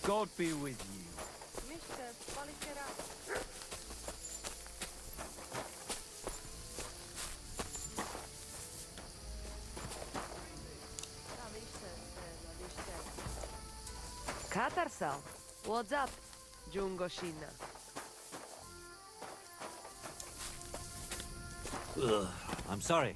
God be with you. Katarsal, what's up, Jungoshina? Ugh, I'm sorry.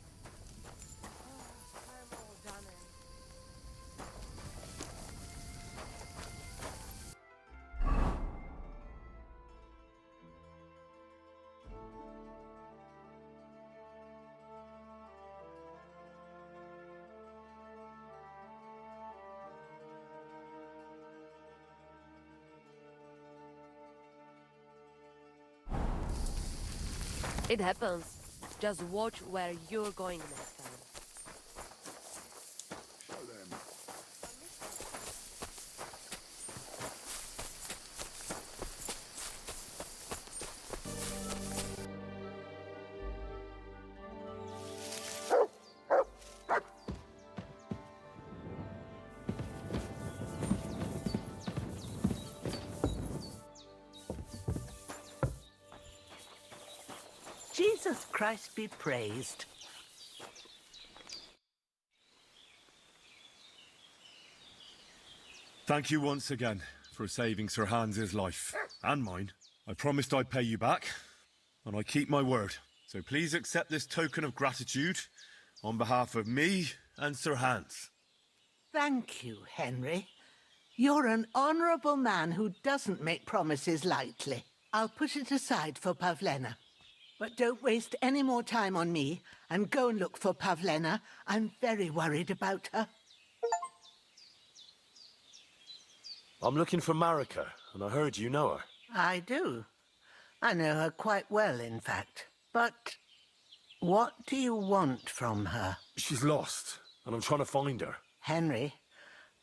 It happens. Just watch where you're going next time. Jesus Christ be praised. Thank you once again for saving Sir Hans's life. And mine. I promised I'd pay you back, and I keep my word. So please accept this token of gratitude on behalf of me and Sir Hans. Thank you, Henry. You're an honourable man who doesn't make promises lightly. I'll put it aside for Pavlena. But don't waste any more time on me, and go and look for Pavlena. I'm very worried about her. I'm looking for Marika, and I heard you know her. I do. I know her quite well, in fact. But what do you want from her? She's lost, and I'm trying to find her. Henry,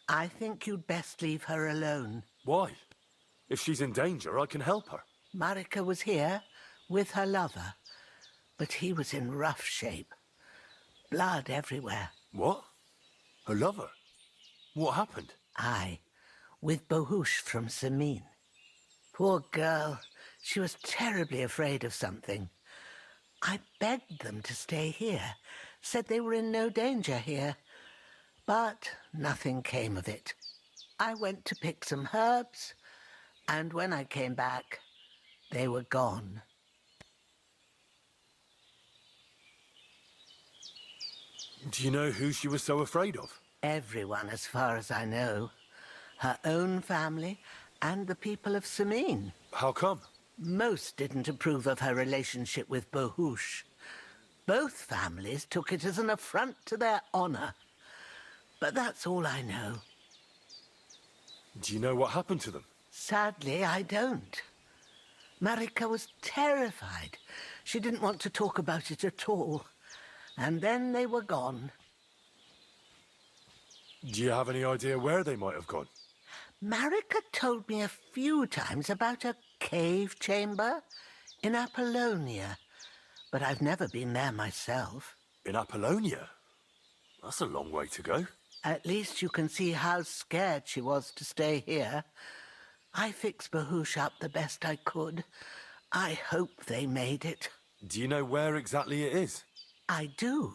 I think you'd best leave her alone. Why? If she's in danger, I can help her. Marika was here with her lover, but he was in rough shape. Blood everywhere. What? Her lover? What happened? Aye, with Bohush from Samin. Poor girl, she was terribly afraid of something. I begged them to stay here, said they were in no danger here, but nothing came of it. I went to pick some herbs, and when I came back, they were gone. Do you know who she was so afraid of? Everyone, as far as I know. Her own family and the people of Samin. How come? Most didn't approve of her relationship with Bohush. Both families took it as an affront to their honor. But that's all I know. Do you know what happened to them? Sadly, I don't. Marika was terrified. She didn't want to talk about it at all. And then they were gone. Do you have any idea where they might have gone? Marika told me a few times about a cave chamber in Apollonia, but I've never been there myself. In Apollonia? That's a long way to go. At least you can see how scared she was to stay here. I fixed Bohush up the best I could. I hope they made it. Do you know where exactly it is? I do.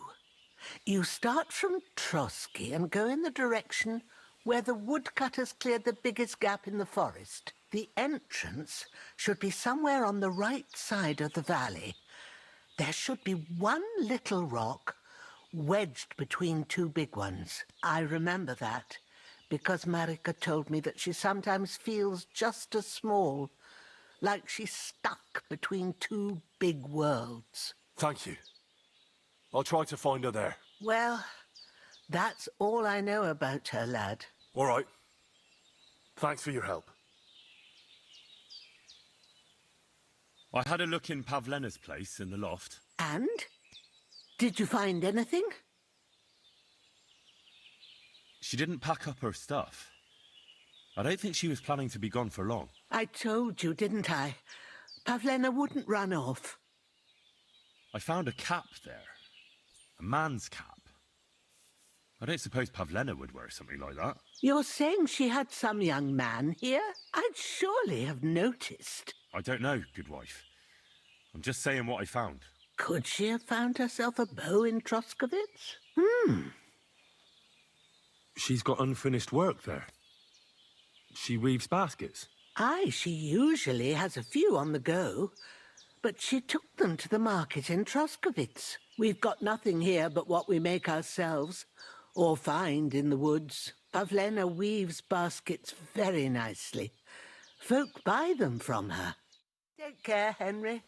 You start from Trotsky and go in the direction where the woodcutters cleared the biggest gap in the forest. The entrance should be somewhere on the right side of the valley. There should be one little rock wedged between two big ones. I remember that because Marika told me that she sometimes feels just as small, like she's stuck between two big worlds. Thank you. I'll try to find her there. Well, that's all I know about her, lad. All right. Thanks for your help. I had a look in Pavlena's place in the loft. And? Did you find anything? She didn't pack up her stuff. I don't think she was planning to be gone for long. I told you, didn't I? Pavlena wouldn't run off. I found a cap there. A man's cap. I don't suppose Pavlena would wear something like that. You're saying she had some young man here? I'd surely have noticed. I don't know, good wife. I'm just saying what I found. Could she have found herself a beau in Troskovitz? She's got unfinished work there. She weaves baskets. Aye, she usually has a few on the go, but she took them to the market in Troskovitz. We've got nothing here but what we make ourselves, or find in the woods. Pavlena weaves baskets very nicely. Folk buy them from her. Take care, Henry.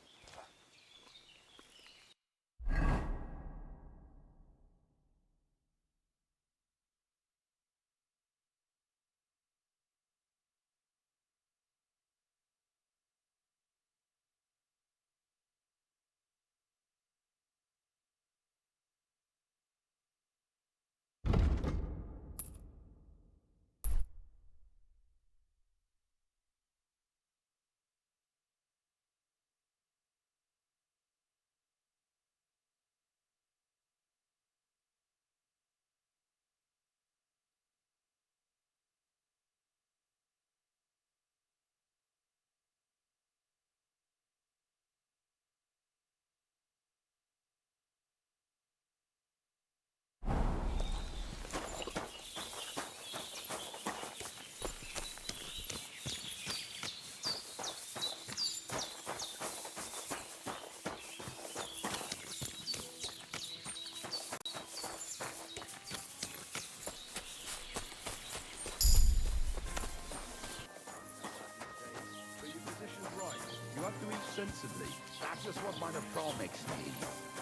You have to eat sensibly. That's just what my pro makes me.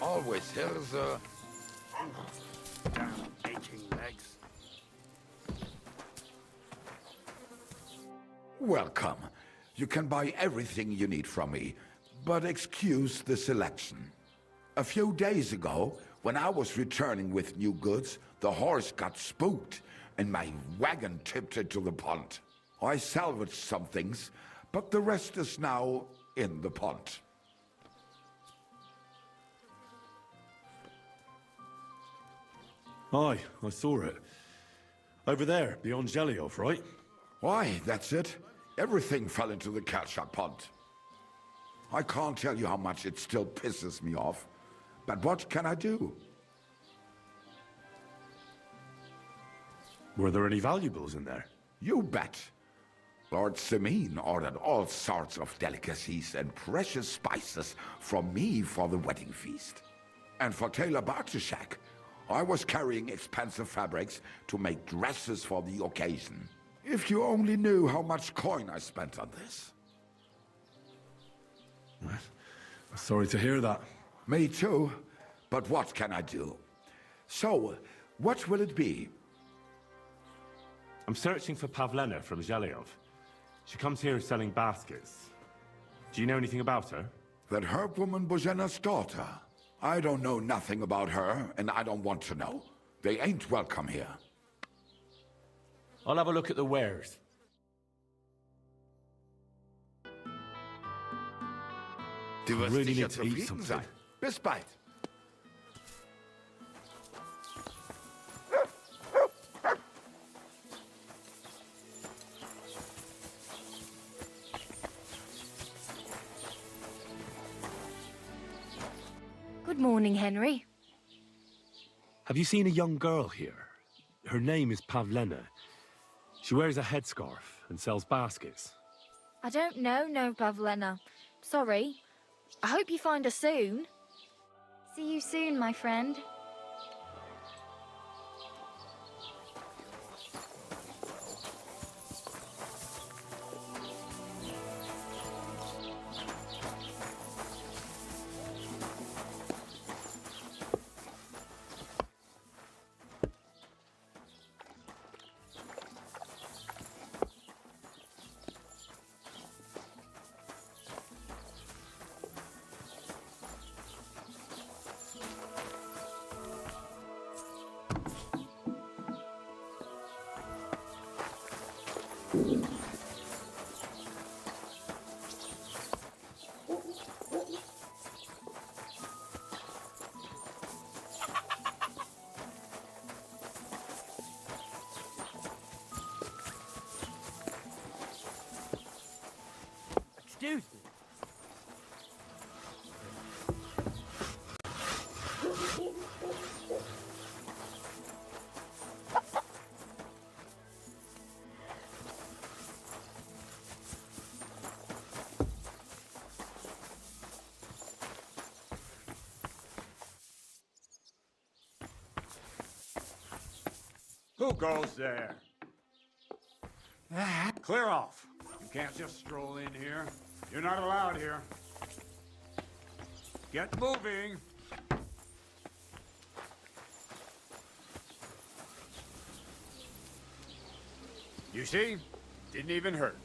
Always here's a... Damn aching legs. Welcome. You can buy everything you need from me, but excuse the selection. A few days ago, when I was returning with new goods, the horse got spooked and my wagon tipped into the pond. I salvaged some things, but the rest is now in the pond. Aye, I saw it. Over there, beyond Zhelyov, right? Why, that's it. Everything fell into the catch-up pond. I can't tell you how much it still pisses me off, but what can I do? Were there any valuables in there? You bet. Lord Simeon ordered all sorts of delicacies and precious spices from me for the wedding feast. And for Taylor Bartuszak, I was carrying expensive fabrics to make dresses for the occasion. If you only knew how much coin I spent on this. I'm sorry to hear that. Me too, but what can I do? So, what will it be? I'm searching for Pavlena from Zhelyov. She comes here selling baskets. Do you know anything about her? That herb woman Božena's daughter. I don't know nothing about her, and I don't want to know. They ain't welcome here. I'll have a look at the wares. Du wirst really sicher need to eat zufrieden something. sein. Bis bald. Good morning, Henry. Have you seen a young girl here? Her name is Pavlena. She wears a headscarf and sells baskets. I don't know no Pavlena. Sorry. I hope you find her soon. See you soon, my friend. Excuse me. Who goes there? Clear off. You can't just stroll in here. You're not allowed here. Get moving. You see? Didn't even hurt.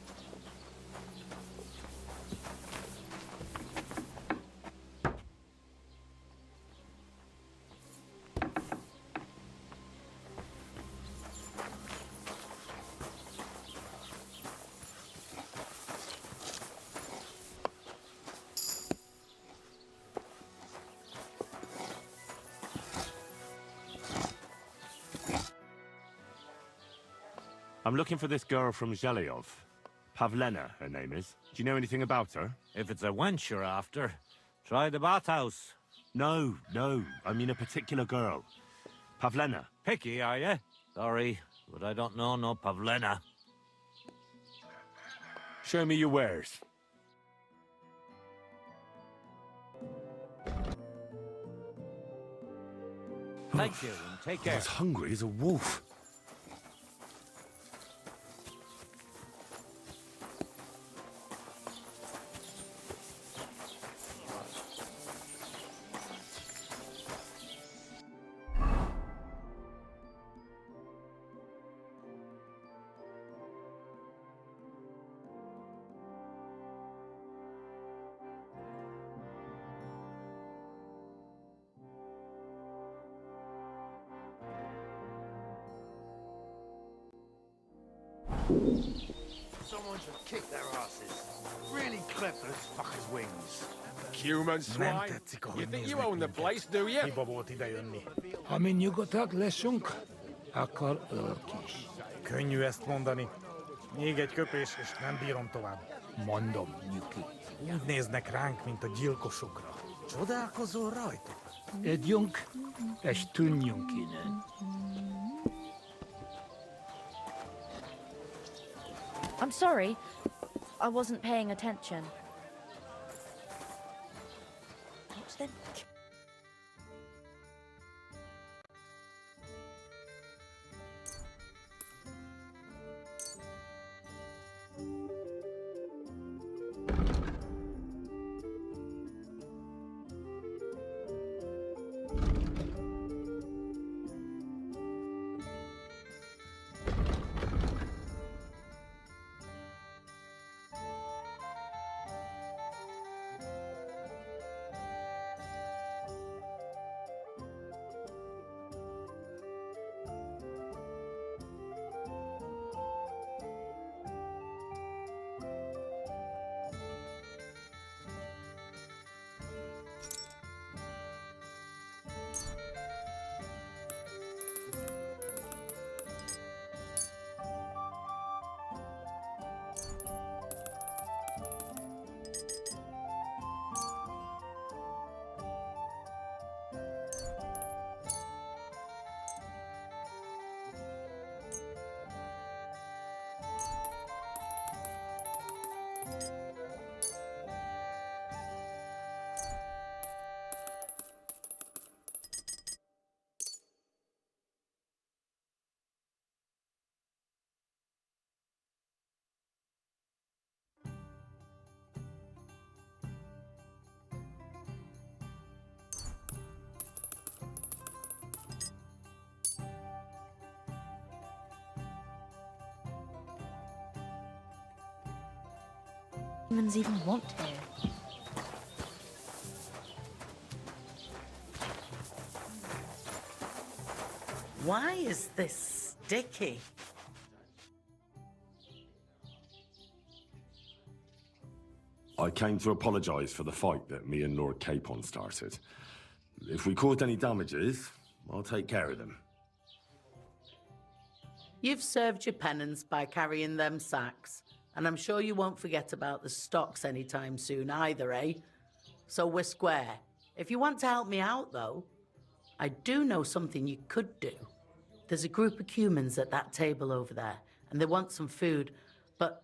I'm looking for this girl from Zhelyov. Pavlena, her name is. Do you know anything about her? If it's a wench you're after, try the bathhouse. No, I mean a particular girl. Pavlena. Picky, are you? Sorry, but I don't know no Pavlena. Show me your wares. Thank you, and take I'm care. as hungry as a wolf. Someone should kick their asses. Really clip those fuckers' wings. Human swine. You think you own the place, do you? Hiba volt idejönni. Ami nyugodtak leszünk, akkor ők is. Könnyű ezt mondani. Még egy köpés, és nem bírom tovább. Mondom, Nyuki. Úgy néznek ránk, mint a gyilkosokra. Csodálkozol rajtuk? Együnk, és tűnjünk innen. I'm sorry. I wasn't paying attention. Watch them. Humans even want here. Why is this sticky? I came to apologise for the fight that me and Lord Capon started. If we caused any damages, I'll take care of them. You've served your penance by carrying them sacks. And I'm sure you won't forget about the stocks anytime soon either, eh? So we're square. If you want to help me out, though, I do know something you could do. There's a group of humans at that table over there, and they want some food, but,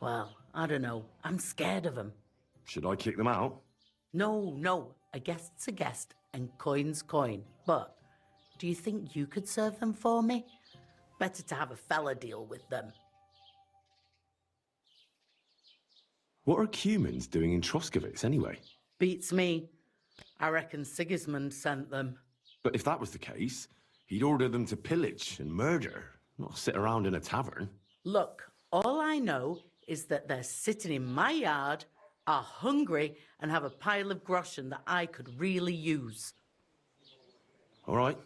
well, I don't know. I'm scared of them. Should I kick them out? No. A guest's a guest, and coin's coin. But do you think you could serve them for me? Better to have a fella deal with them. What are humans doing in Troskovitz anyway? Beats me. I reckon Sigismund sent them. But if that was the case, he'd order them to pillage and murder, not sit around in a tavern. Look, all I know is that they're sitting in my yard, are hungry, and have a pile of groschen that I could really use. All right.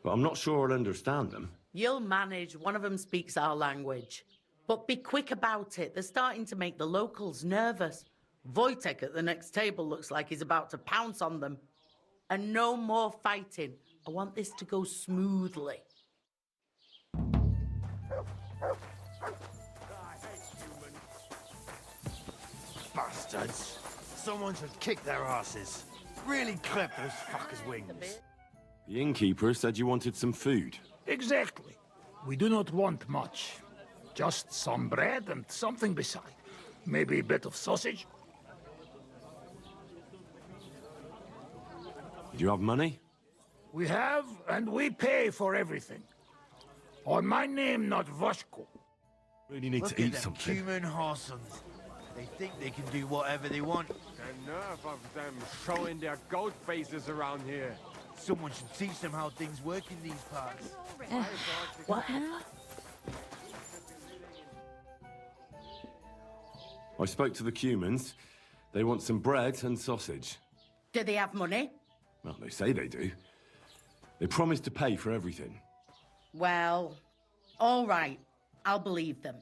But I'm not sure I'll understand them. You'll manage. One of them speaks our language. But be quick about it. They're starting to make the locals nervous. Wojtek at the next table looks like he's about to pounce on them. And no more fighting. I want this to go smoothly. Bastards. Someone should kick their asses. Really clip those fuckers' wings. The innkeeper said you wanted some food. Exactly. We do not want much. Just some bread and something beside. Maybe a bit of sausage. Do you have money? We have, and we pay for everything. On my name, not Voshko. Really need Look to at eat them something. human horsons. They think they can do whatever they want. The nerve of them showing their goat faces around here. Someone should teach them how things work in these parts. What now? I spoke to the humans. They want some bread and sausage. Do they have money? Well, they say they do. They promised to pay for everything. Well, all right. I'll believe them.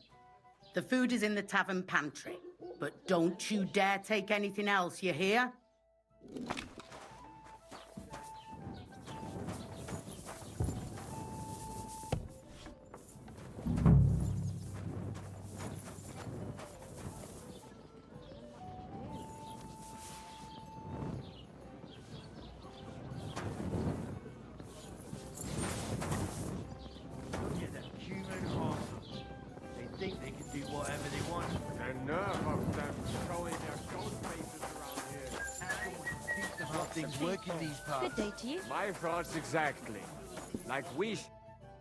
The food is in the tavern pantry. But don't you dare take anything else, you hear? Look at them human horsons. They think they can do whatever they want. The nerve of them showing their goat faces around here. Teach them how things work in these parts. Good day to you. My thoughts exactly. Like we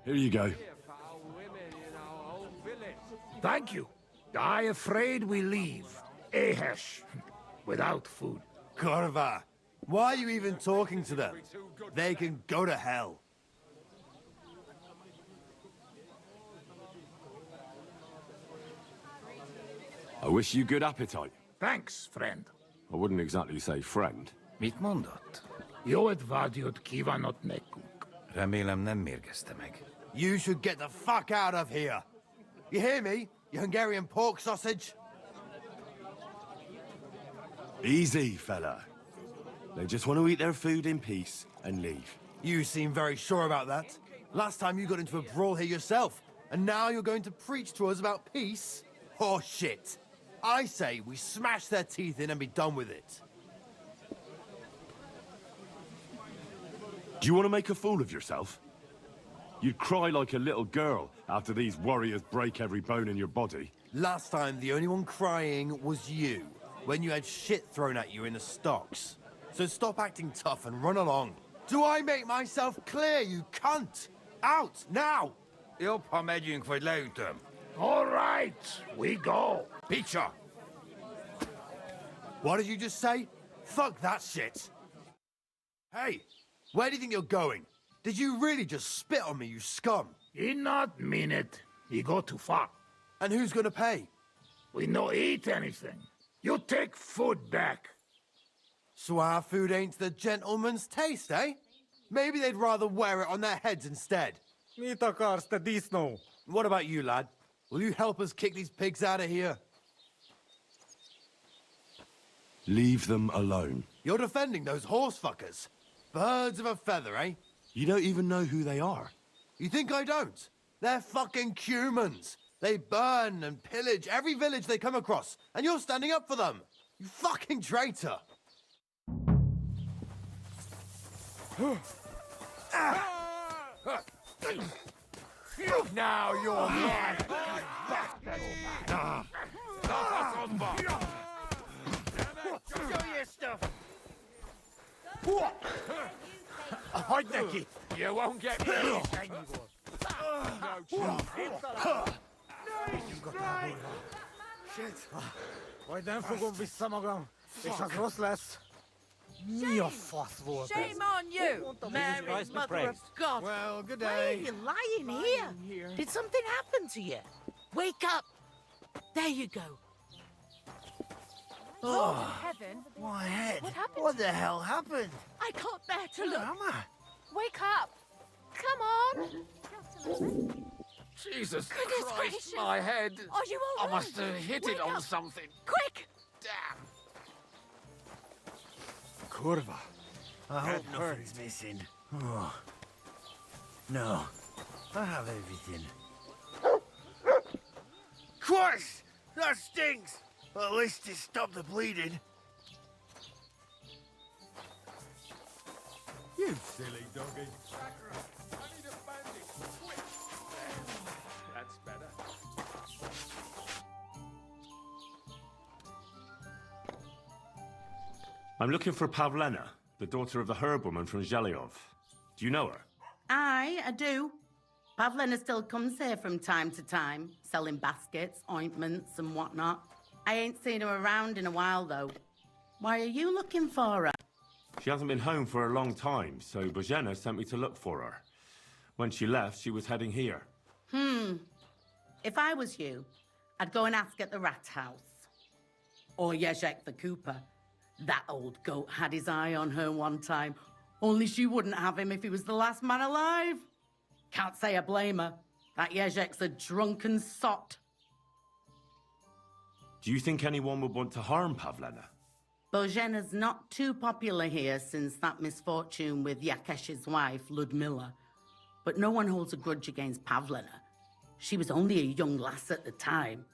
Here you go. here for our women in our own village. Thank you. I afraid we leave. Ahesh. Without food. Korva, why are you even talking to them? They can go to hell. I wish you good appetite. Thanks, friend. I wouldn't exactly say friend. Mit mondott? Jót vágyott kívánott nekünk. Remélem nem mérgezte meg. You should get the fuck out of here. You hear me, you Hungarian pork sausage? Easy, fella. They just want to eat their food in peace and leave. You seem very sure about that. Last time you got into a brawl here yourself, and now you're going to preach to us about peace? Oh shit. I say we smash their teeth in and be done with it. Do you want to make a fool of yourself? You'd cry like a little girl after these warriors break every bone in your body. Last time, the only one crying was you, when you had shit thrown at you in the stocks. So stop acting tough and run along. Do I make myself clear, you cunt? Out, now! Jobb, ha megyünk, vagy leütöm. All right, we go. Picsa! What did you just say? Fuck that shit. Hey, where do you think you're going? Did you really just spit on me, you scum? He not mean it. He go too far. And who's gonna pay? We no eat anything. You take food back. So our food ain't the gentleman's taste, eh? Maybe they'd rather wear it on their heads instead. Mit akarsz, te disznó? What about you, lad? Will you help us kick these pigs out of here? Leave them alone. You're defending those horse fuckers. Birds of a feather, eh? You don't even know who they are. You think I don't? They're fucking humans. They burn and pillage every village they come across, and you're standing up for them. You fucking traitor. Now you're mine. Show your stuff. Hide, Nicky. You won't get me. Shit. Majd nem fogom vissza magam, és az rossz lesz. Mi a fasz volt ez? Shame on you, Mary, Mother of God. Well, good Why day. are you lying here? Did something happen to you? Wake up. There you go. Oh, Heaven, my head. what happened? What the hell happened? I can't bear to look. Mama. Wake up! Come on! Jesus Goodness Christ, gracious. my head. Are you all I must right? have hit Wake it on up. something. Quick! Damn. Kurva. I hope nothing's missing. Oh. No. I have everything. Christ! That stinks! Well, at least it stopped the bleeding. You silly doggy. I need a bandage. Quick. That's better. I'm looking for Pavlena, the daughter of the herb woman from Zhelyov. Do you know her? Aye, I do. Pavlena still comes here from time to time, selling baskets, ointments, and whatnot. I ain't seen her around in a while, though. Why are you looking for her? She hasn't been home for a long time, so Bozhena sent me to look for her. When she left, she was heading here. If I was you, I'd go and ask at the rat house. Or Yezhek the Cooper. That old goat had his eye on her one time. Only she wouldn't have him if he was the last man alive. Can't say I blame her. That Yezhek's a drunken sot. Do you think anyone would want to harm Pavlena? Bozhena's not too popular here since that misfortune with Yakesh's wife, Ludmilla. But no one holds a grudge against Pavlena. She was only a young lass at the time.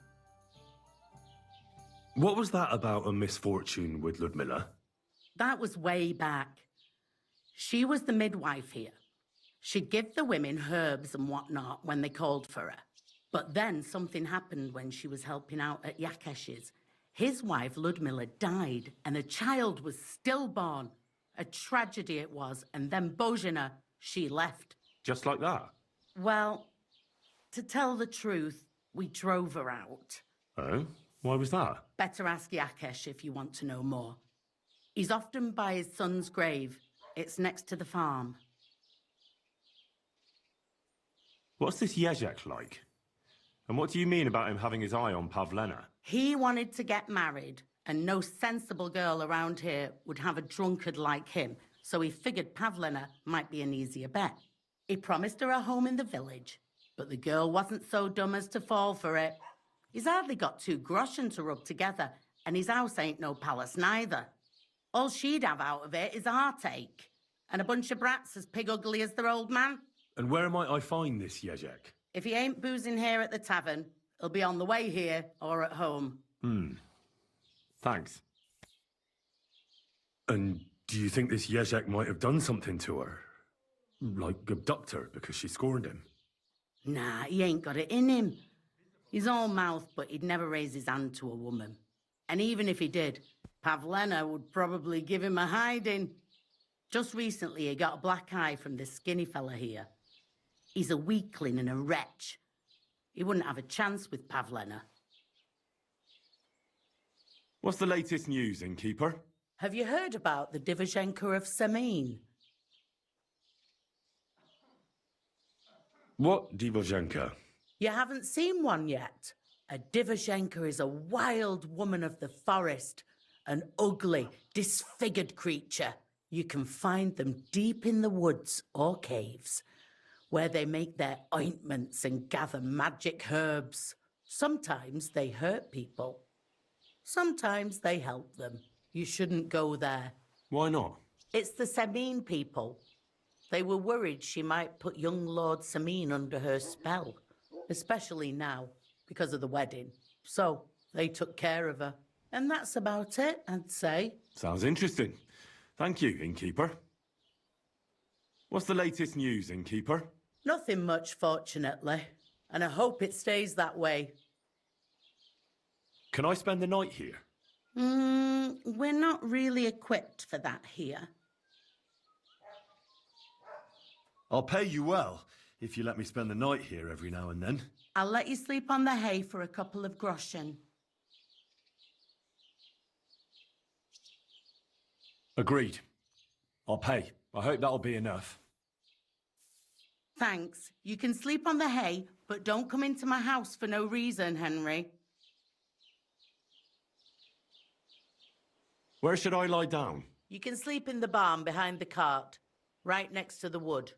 What was that about a misfortune with Ludmilla? That was way back. She was the midwife here. She'd give the women herbs and whatnot when they called for her. But then something happened when she was helping out at Yakesh's. His wife, Ludmilla, died, and a child was stillborn. A tragedy it was, and then Bozhena, she left. Just like that? Well, to tell the truth, we drove her out. Oh? Why was that? Better ask Yakesh if you want to know more. He's often by his son's grave. It's next to the farm. What's this Yezhek like? And what do you mean about him having his eye on Pavlena? He wanted to get married, and no sensible girl around here would have a drunkard like him, so he figured Pavlena might be an easier bet. He promised her a home in the village, but the girl wasn't so dumb as to fall for it. He's hardly got 2 groschen to rub together, and his house ain't no palace neither. All she'd have out of it is a heartache, and a bunch of brats as pig ugly as their old man. And where might I find this Yezhek? If he ain't boozing here at the tavern, he'll be on the way here or at home. Thanks. And do you think this Yezhek might have done something to her? Like abduct her because she scorned him? Nah, he ain't got it in him. He's all mouth, but he'd never raise his hand to a woman. And even if he did, Pavlena would probably give him a hiding. Just recently, he got a black eye from this skinny fella here. He's a weakling and a wretch. He wouldn't have a chance with Pavlena. What's the latest news, innkeeper? Have you heard about the Divashenka of Semin? What Divozhenka? You haven't seen one yet. A Divashenka is a wild woman of the forest, an ugly, disfigured creature. You can find them deep in the woods or caves, where they make their ointments and gather magic herbs. Sometimes they hurt people. Sometimes they help them. You shouldn't go there. Why not? It's the Semin people. They were worried she might put young Lord Semin under her spell, especially now, because of the wedding. So they took care of her. And that's about it, I'd say. Sounds interesting. Thank you, innkeeper. What's the latest news, innkeeper? Nothing much, fortunately. And I hope it stays that way. Can I spend the night here? We're not really equipped for that here. I'll pay you well if you let me spend the night here every now and then. I'll let you sleep on the hay for a couple of groschen. Agreed. I'll pay. I hope that'll be enough. Thanks. You can sleep on the hay, but don't come into my house for no reason, Henry. Where should I lie down? You can sleep in the barn behind the cart, right next to the wood.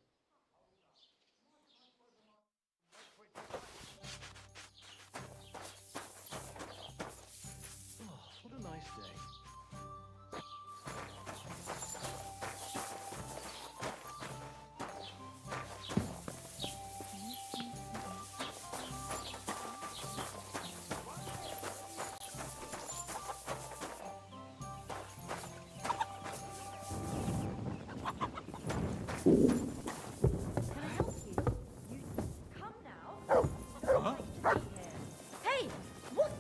What a nice day. Hey, what?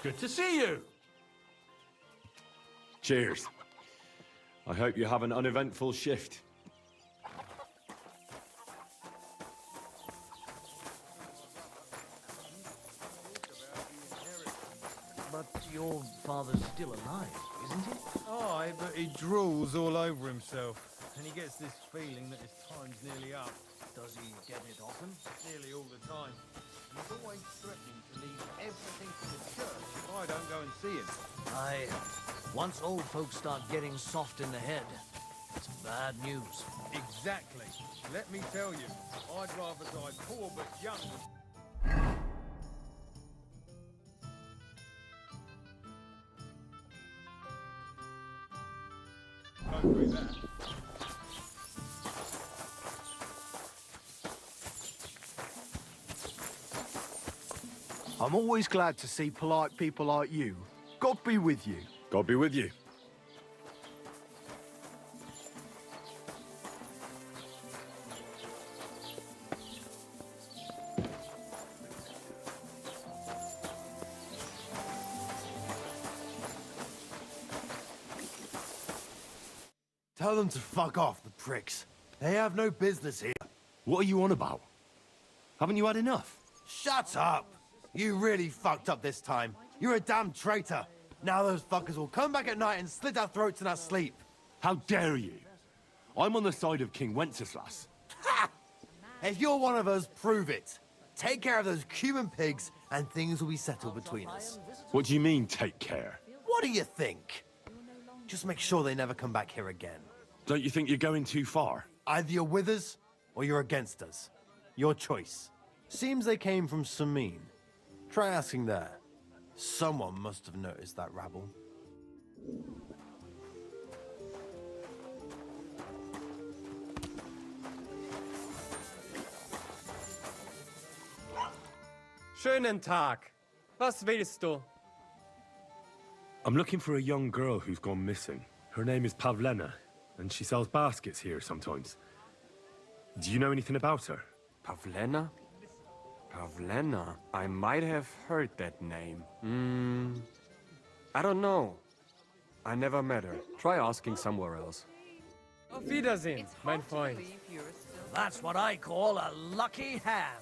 Good to see you. Cheers. I hope you have an uneventful shift. But your father's still alive, isn't he? Aye, but he drools all over himself. And he gets this feeling that his time's nearly up. Does he get it often? Nearly all the time. And he's always threatening to leave everything to the church if I don't go and see him. Aye. Once old folks start getting soft in the head, it's bad news. Exactly. Let me tell you, I'd rather die poor but young. Go through that. I'm always glad to see polite people like you. God be with you. God be with you. Tell them to fuck off, the pricks. They have no business here. What are you on about? Haven't you had enough? Shut up! You really fucked up this time. You're a damn traitor. Now those fuckers will come back at night and slit our throats in our sleep. How dare you? I'm on the side of King Wenceslas. Ha! If you're one of us, prove it. Take care of those Cuban pigs and things will be settled between us. What do you mean, take care? What do you think? Just make sure they never come back here again. Don't you think you're going too far? Either you're with us, or you're against us. Your choice. Seems they came from Samin. Try asking there. Someone must have noticed that rabble. Schönen Tag. Was willst du? I'm looking for a young girl who's gone missing. Her name is Pavlena, and she sells baskets here sometimes. Do you know anything about her? Pavlena? Pavlena? I might have heard that name. I don't know. I never met her. Try asking somewhere else. Auf Wiedersehen, mein Freund. That's what I call a lucky hand.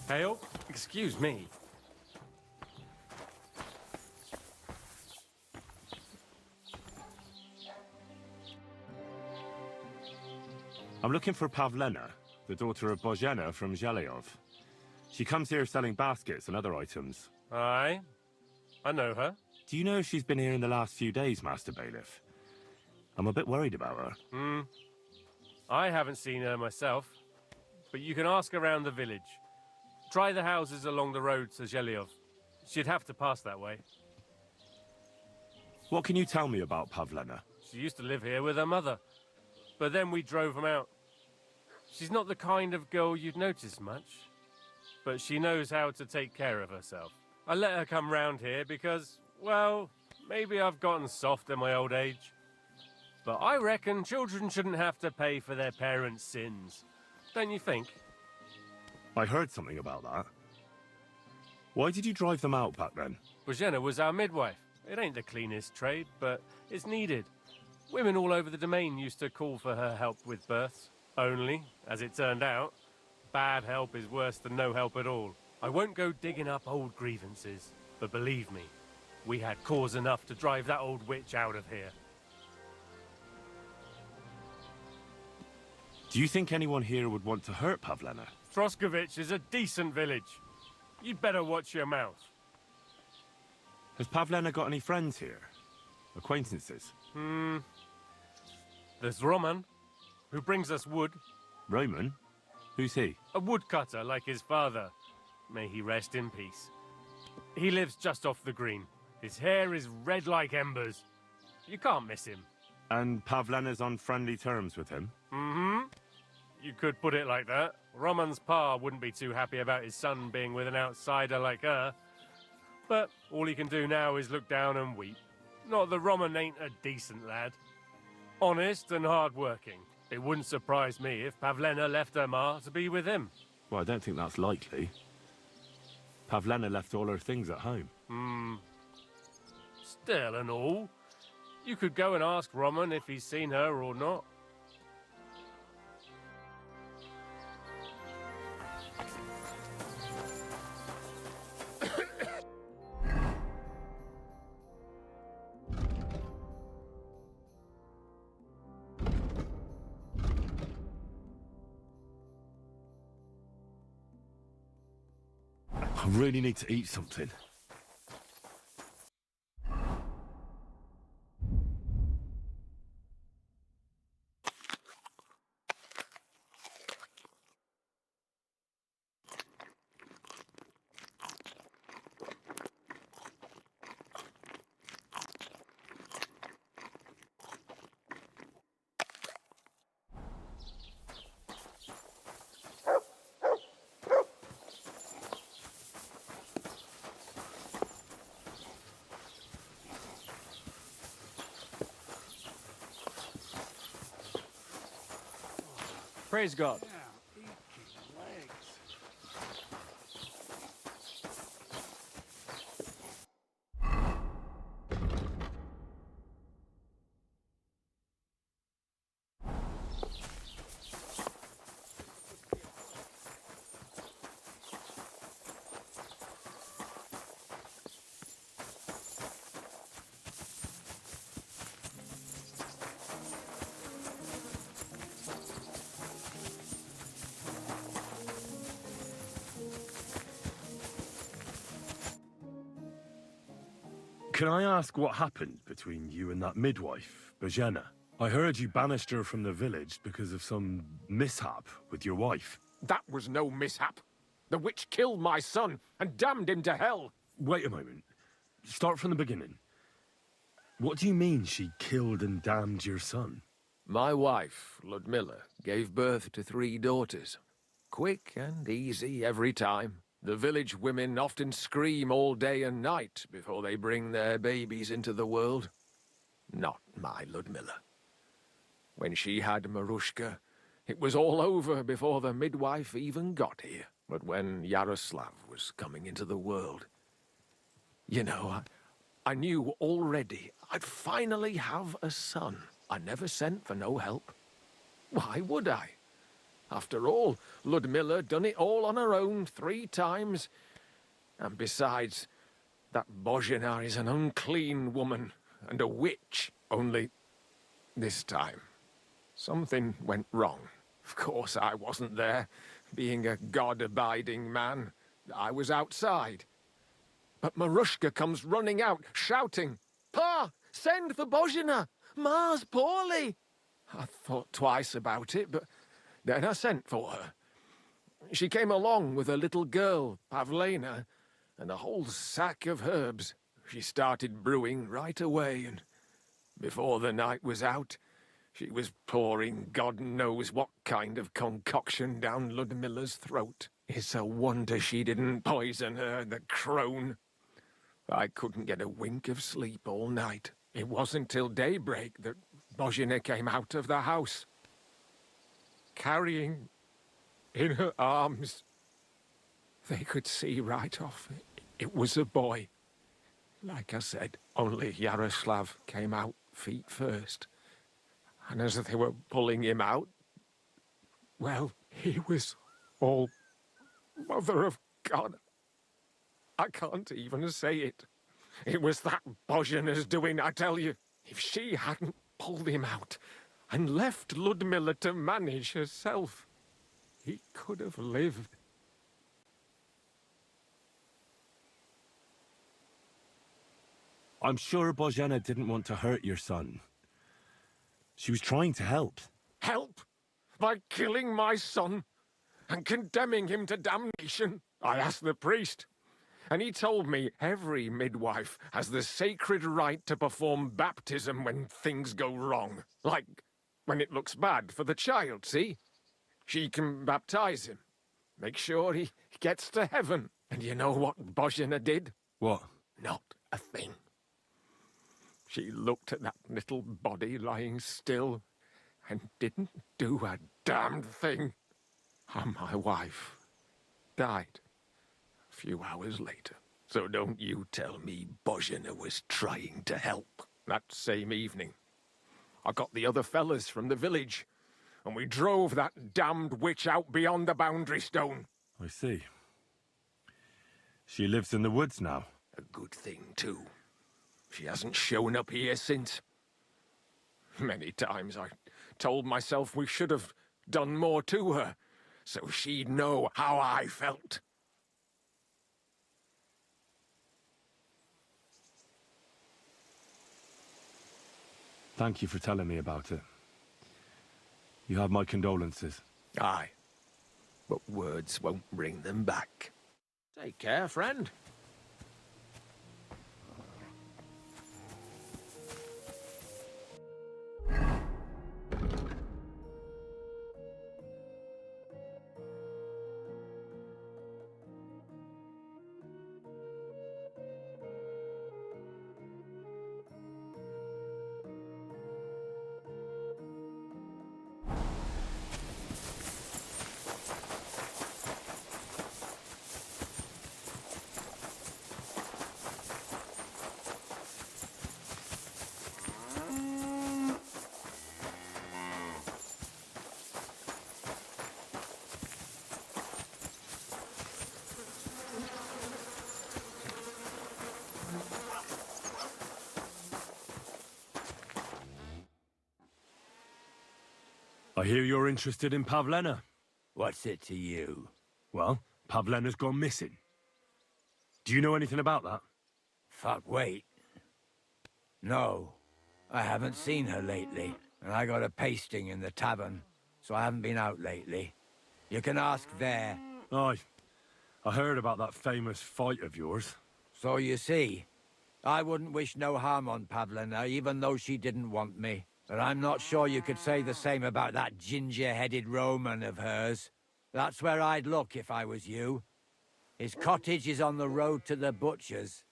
Hail? Excuse me. I'm looking for Pavlena, the daughter of Bozhena from Zhelyov. She comes here selling baskets and other items. Aye. I know her. Do you know if she's been here in the last few days, Master Bailiff? I'm a bit worried about her. I haven't seen her myself, but you can ask around the village. Try the houses along the road to Zhelyov. She'd have to pass that way. What can you tell me about Pavlena? She used to live here with her mother, but then we drove them out. She's not the kind of girl you'd notice much, but she knows how to take care of herself. I let her come round here because, well, maybe I've gotten soft in my old age. But I reckon children shouldn't have to pay for their parents' sins. Don't you think? I heard something about that. Why did you drive them out back then? Bozhena was our midwife. It ain't the cleanest trade, but it's needed. Women all over the domain used to call for her help with births. Only, as it turned out, bad help is worse than no help at all. I won't go digging up old grievances, but believe me, we had cause enough to drive that old witch out of here. Do you think anyone here would want to hurt Pavlena? Troskovich is a decent village. You'd better watch your mouth. Has Pavlena got any friends here? Acquaintances? There's Roman, who brings us wood. Roman? Who's he? A woodcutter like his father. May he rest in peace. He lives just off the green. His hair is red like embers. You can't miss him. And Pavlena's on friendly terms with him? You could put it like that. Roman's pa wouldn't be too happy about his son being with an outsider like her. But all he can do now is look down and weep. Not that Roman ain't a decent lad. Honest and hard-working. It wouldn't surprise me if Pavlena left her ma to be with him. Well, I don't think that's likely. Pavlena left all her things at home. Still and all, you could go and ask Roman if he's seen her or not. I really need to eat something. Praise God. Can I ask what happened between you and that midwife, Bozhena? I heard you banished her from the village because of some mishap with your wife. That was no mishap. The witch killed my son and damned him to hell. Wait a moment. Start from the beginning. What do you mean she killed and damned your son? My wife, Ludmilla, gave birth to 3 daughters. Quick and easy every time. The village women often scream all day and night before they bring their babies into the world. Not my Ludmilla. When she had Marushka, it was all over before the midwife even got here. But when Yaroslav was coming into the world, you know, I knew already I'd finally have a son. I never sent for no help. Why would I? After all, Ludmilla done it all on her own 3 times. And besides, that Bozhina is an unclean woman and a witch. Only this time, something went wrong. Of course, I wasn't there. Being a God-abiding man, I was outside. But Marushka comes running out, shouting, "Pa, send for Bozhina! Ma's poorly!" I thought twice about it, but then I sent for her. She came along with a little girl, Pavlena, and a whole sack of herbs. She started brewing right away, and before the night was out, she was pouring God knows what kind of concoction down Ludmilla's throat. It's a wonder she didn't poison her, the crone. I couldn't get a wink of sleep all night. It wasn't till daybreak that Bozhina came out of the house, carrying in her arms. They could see right off it was a boy. Like I said, only Yaroslav came out feet first. And as they were pulling him out, well, he was all Mother of God. I can't even say it. It was that Bozhina's doing, I tell you. If she hadn't pulled him out and left Ludmilla to manage herself, he could have lived. I'm sure Bozhena didn't want to hurt your son. She was trying to help. Help? By killing my son and condemning him to damnation? I asked the priest, and he told me every midwife has the sacred right to perform baptism when things go wrong. Like when it looks bad for the child, see? She can baptize him, make sure he gets to heaven. And you know what Bozhina did? What? Not a thing. She looked at that little body lying still and didn't do a damned thing. And my wife died a few hours later. So don't you tell me Bozhina was trying to help. That same evening, I got the other fellas from the village, and we drove that damned witch out beyond the boundary stone. I see. She lives in the woods now. A good thing, too. She hasn't shown up here since. Many times I told myself we should have done more to her, so she'd know how I felt. Thank you for telling me about it. You have my condolences. Aye, but words won't bring them back. Take care, friend. I hear you're interested in Pavlena. What's it to you? Well, Pavlena's gone missing. Do you know anything about that? Fuck, wait. No, I haven't seen her lately, and I got a pasting in the tavern, so I haven't been out lately. You can ask there. Aye. I heard about that famous fight of yours. So you see, I wouldn't wish no harm on Pavlena, even though she didn't want me. But I'm not sure you could say the same about that ginger-headed Roman of hers. That's where I'd look if I was you. His cottage is on the road to the butcher's.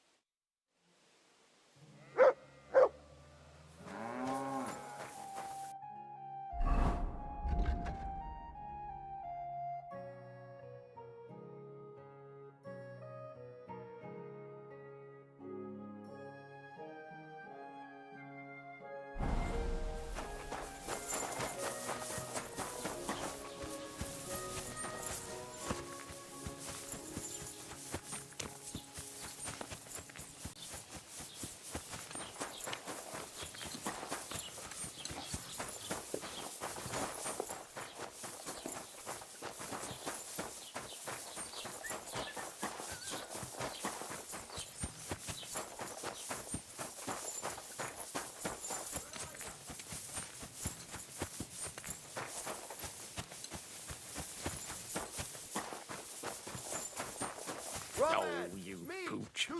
Oh, you pooch.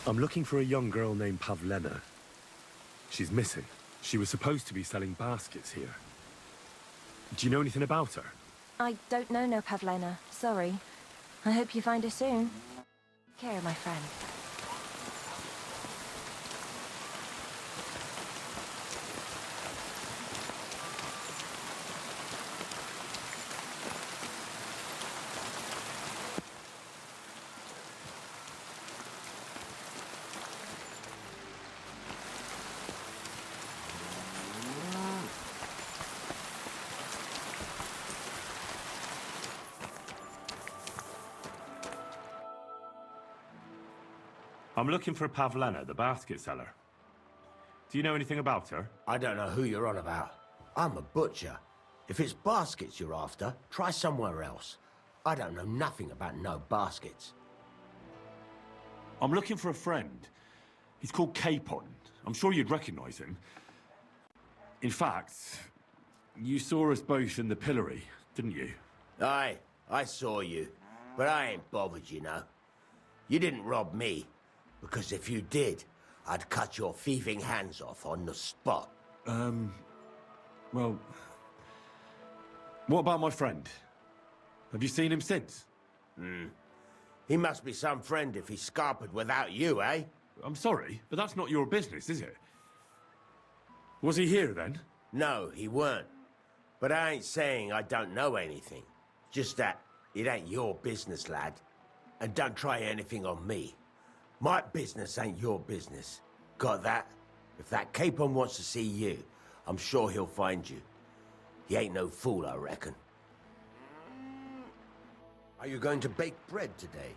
I'm looking for a young girl named Pavlena. She's missing. She was supposed to be selling baskets here. Do you know anything about her? I don't know no Pavlena. Sorry. I hope you find her soon. Take care, my friend. I'm looking for Pavlena, the basket seller. Do you know anything about her? I don't know who you're on about. I'm a butcher. If it's baskets you're after, try somewhere else. I don't know nothing about no baskets. I'm looking for a friend. He's called Capon. I'm sure you'd recognize him. In fact, you saw us both in the pillory, didn't you? Aye, I saw you. But I ain't bothered, you know. You didn't rob me. Because if you did, I'd cut your thieving hands off on the spot. Well... What about my friend? Have you seen him since? He must be some friend if he's scarpered without you, eh? I'm sorry, but that's not your business, is it? Was he here, then? No, he weren't. But I ain't saying I don't know anything. Just that it ain't your business, lad. And don't try anything on me. My business ain't your business. Got that? If that Capon wants to see you, I'm sure he'll find you. He ain't no fool, I reckon. Are you going to bake bread today?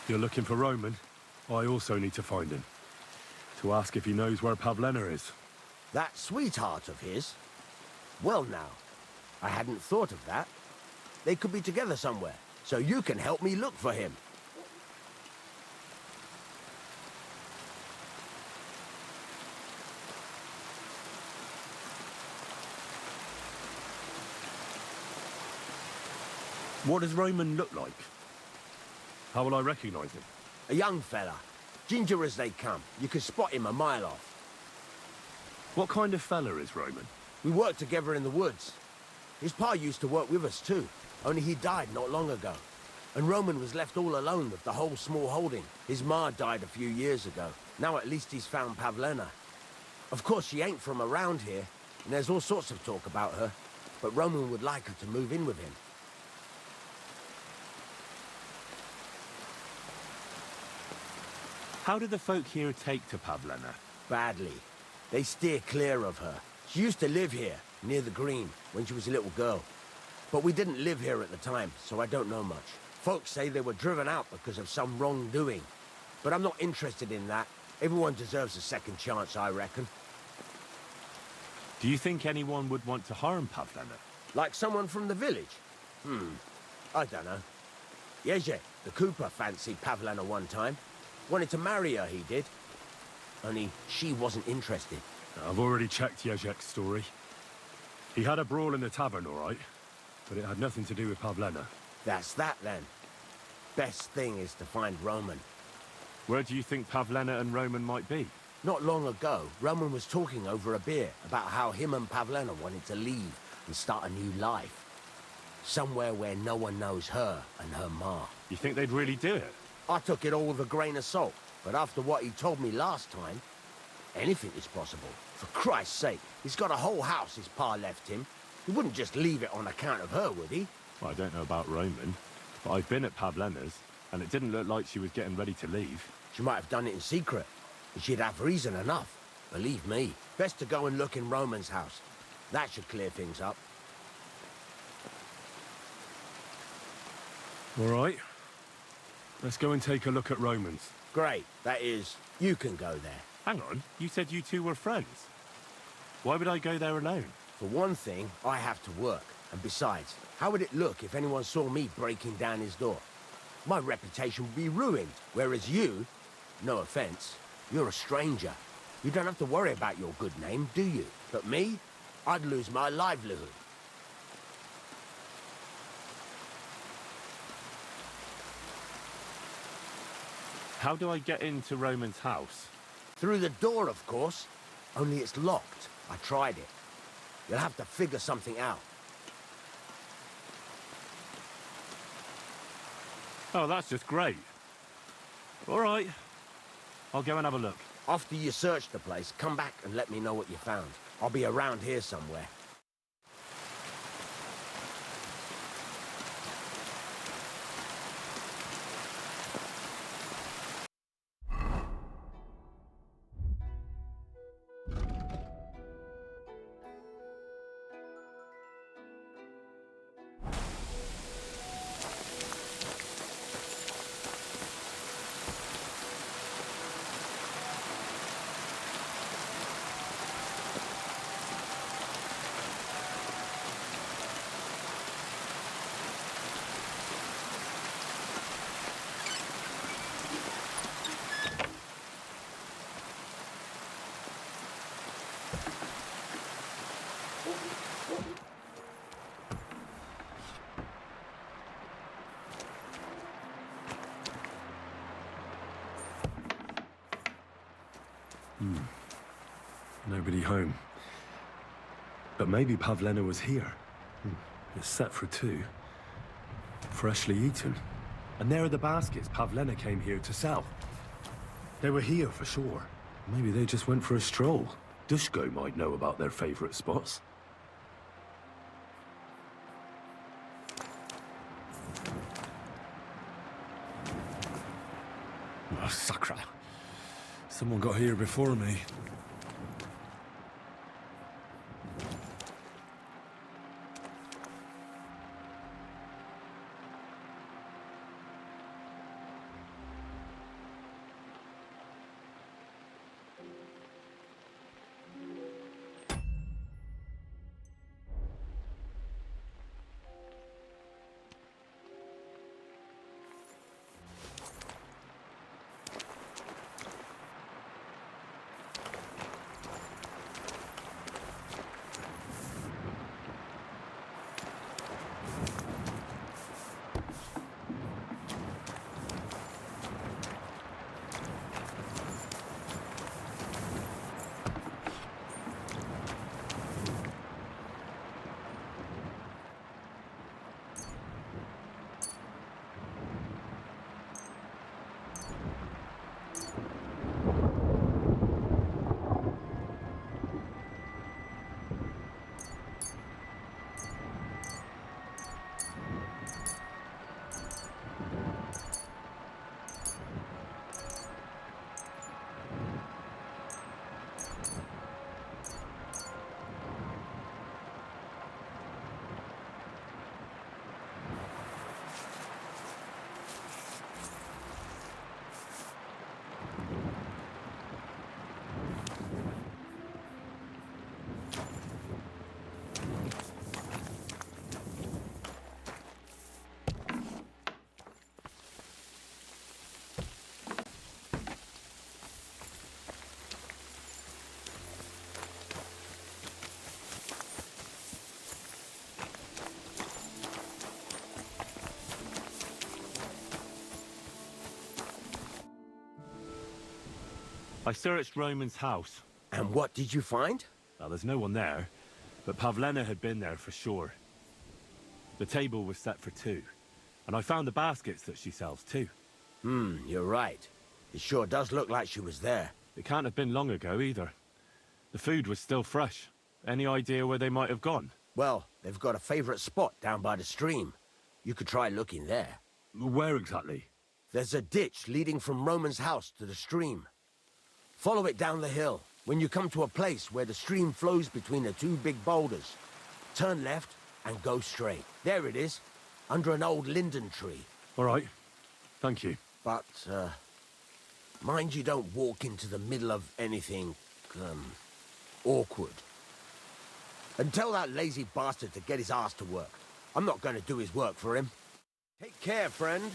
You're looking for Roman? I also need to find him. To ask if he knows where Pavlena is. That sweetheart of his? Well now, I hadn't thought of that. They could be together somewhere, so you can help me look for him. What does Roman look like? How will I recognize him? A young fella. Ginger as they come. You can spot him a mile off. What kind of fella is Roman? We worked together in the woods. His pa used to work with us too, only he died not long ago. And Roman was left all alone with the whole small holding. His ma died a few years ago. Now at least he's found Pavlena. Of course, she ain't from around here, and there's all sorts of talk about her. But Roman would like her to move in with him. How do the folk here take to Pavlena? Badly. They steer clear of her. She used to live here, near the green, when she was a little girl. But we didn't live here at the time, so I don't know much. Folks say they were driven out because of some wrongdoing. But I'm not interested in that. Everyone deserves a second chance, I reckon. Do you think anyone would want to harm Pavlena? Like someone from the village? I don't know. Yezhe, the Cooper, fancied Pavlena one time. Wanted to marry her, he did. Only she wasn't interested. I've already checked Jezek's story. He had a brawl in the tavern, all right, but it had nothing to do with Pavlena. That's that, then. Best thing is to find Roman. Where do you think Pavlena and Roman might be? Not long ago, Roman was talking over a beer about how him and Pavlena wanted to leave and start a new life. Somewhere where no one knows her and her ma. You think they'd really do it? I took it all with a grain of salt, but after what he told me last time, anything is possible. For Christ's sake, he's got a whole house his pa left him. He wouldn't just leave it on account of her, would he? Well, I don't know about Roman, but I've been at Pavlena's, and it didn't look like she was getting ready to leave. She might have done it in secret, and she'd have reason enough. Believe me. Best to go and look in Roman's house. That should clear things up. All right. Let's go and take a look at Roman's. Great. That is, you can go there. Hang on, you said you two were friends. Why would I go there alone? For one thing, I have to work. And besides, how would it look if anyone saw me breaking down his door? My reputation would be ruined, whereas you, no offense, you're a stranger. You don't have to worry about your good name, do you? But me, I'd lose my livelihood. How do I get into Roman's house? Through the door, of course. Only it's locked. I tried it. You'll have to figure something out. Oh, that's just great. All right. I'll go and have a look. After you search the place, come back and let me know what you found. I'll be around here somewhere. Nobody home. But maybe Pavlena was here. It's set for two. Freshly eaten. And there are the baskets Pavlena came here to sell. They were here for sure. Maybe they just went for a stroll. Dushko might know about their favorite spots. Oh, Sakra. Someone got here before me. I searched Roman's house. And what did you find? Well, there's no one there, but Pavlena had been there for sure. The table was set for two, and I found the baskets that she sells too. You're right. It sure does look like she was there. It can't have been long ago either. The food was still fresh. Any idea where they might have gone? Well, they've got a favorite spot down by the stream. You could try looking there. Where exactly? There's a ditch leading from Roman's house to the stream. Follow it down the hill. When you come to a place where the stream flows between the two big boulders, turn left and go straight. There it is, under an old linden tree. All right. Thank you. But, mind you don't walk into the middle of anything, awkward. And tell that lazy bastard to get his ass to work. I'm not going to do his work for him. Take care, friend.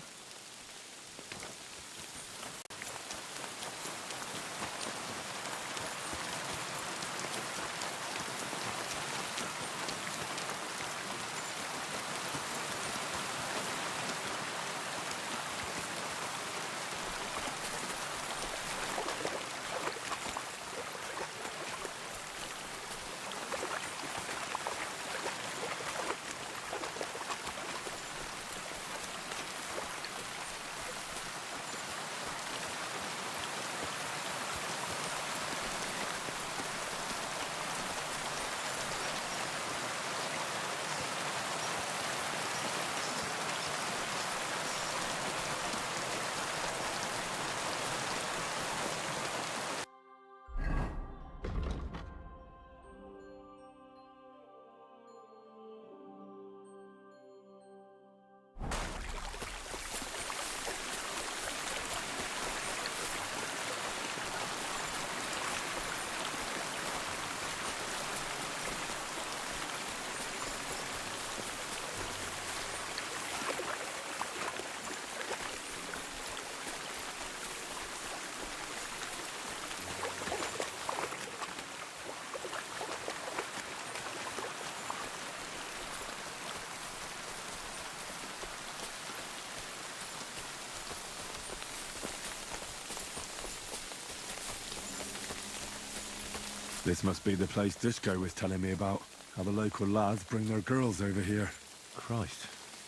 This must be the place Dushko was telling me about. How the local lads bring their girls over here. Christ,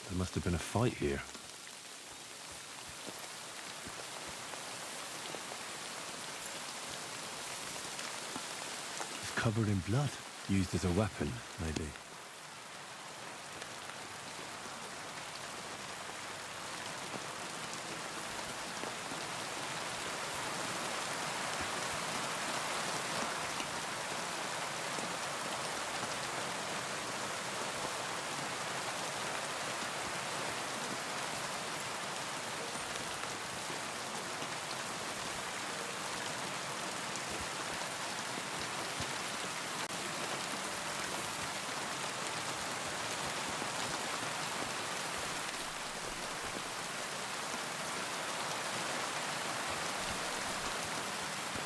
there must have been a fight here. It's covered in blood. Used as a weapon, maybe.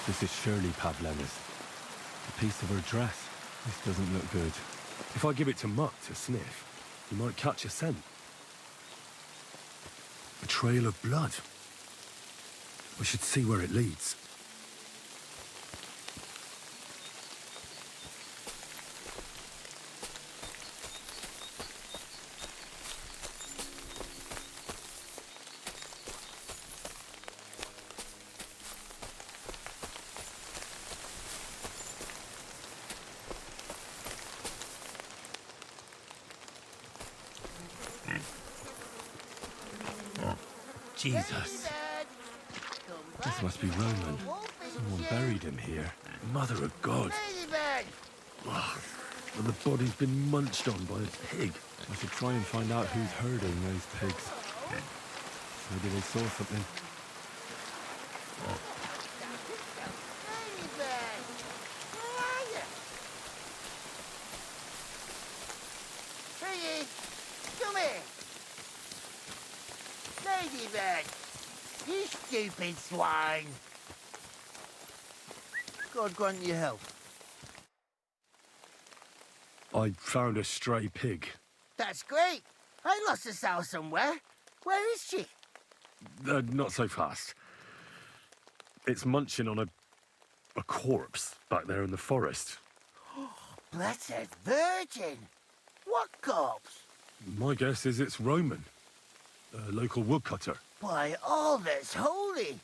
This is surely Pavlena's. A piece of her dress. This doesn't look good. If I give it to Muck to sniff, he might catch a scent. A trail of blood. We should see where it leads. Jesus. This must be Roman. Someone buried him here. Mother of God. Ugh. And the body's been munched on by a pig. I should try and find out who's herding those pigs. Maybe they saw something. Come here! Ladybird! You stupid swine! God grant you health. I found a stray pig. That's great! I lost a sow somewhere. Where is she? Not so fast. It's munching on a a corpse back there in the forest. Blessed Virgin! What corpse? My guess is it's Roman, a local woodcutter. By all that's holy!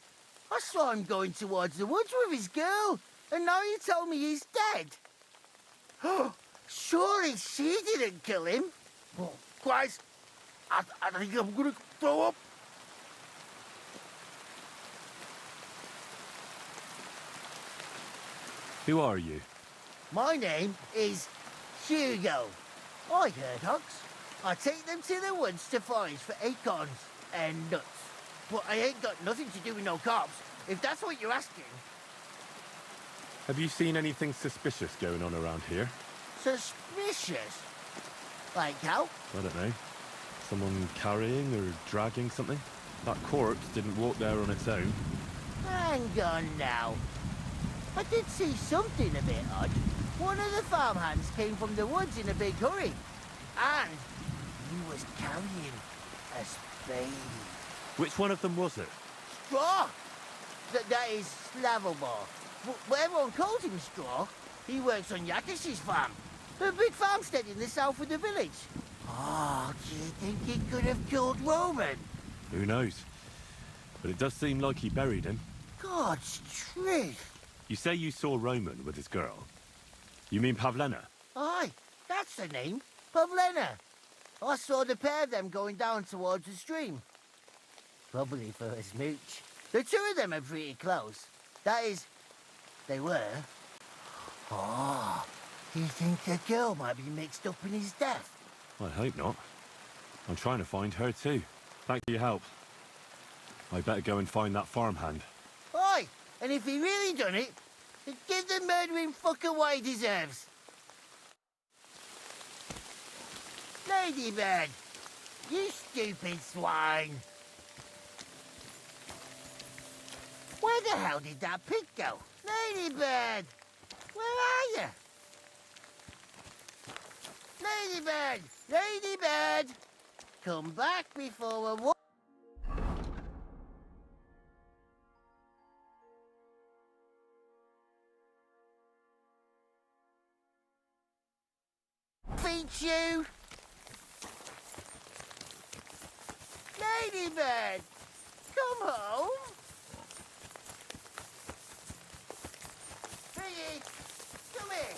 I saw him going towards the woods with his girl, and now you tell me he's dead. Surely she didn't kill him. Oh, Christ, I think I'm gonna throw up. Who are you? My name is Hugo. I herd hogs. I take them to the woods to forage for acorns and nuts. But I ain't got nothing to do with no cops, if that's what you're asking. Have you seen anything suspicious going on around here? Suspicious? Like how? I don't know. Someone carrying or dragging something? That corpse didn't walk there on its own. Hang on now. I did see something a bit odd. One of the farmhands came from the woods in a big hurry. And he was carrying a spade. Which one of them was it? Straw! That is Slavomir. But everyone calls him Straw. He works on Yakish's farm. A big farmstead in the south of the village. Oh, do you think he could have killed Roman? Who knows? But it does seem like he buried him. God's truth. You say you saw Roman with his girl. You mean Pavlena? Aye, that's the name. Pavlena. I saw the pair of them going down towards the stream. Probably for a smooch. The two of them are pretty close. That is, they were. Oh, do you think the girl might be mixed up in his death? I hope not. I'm trying to find her too. Thanks for your help. I better go and find that farmhand. Aye, and if he really done it, then give the murdering fucker what he deserves. Ladybird, you stupid swine. Where the hell did that pig go? Ladybird, where are you? Ladybird, Ladybird, come back before a war. Feed you. Ladybird, come home. Piggy, come here.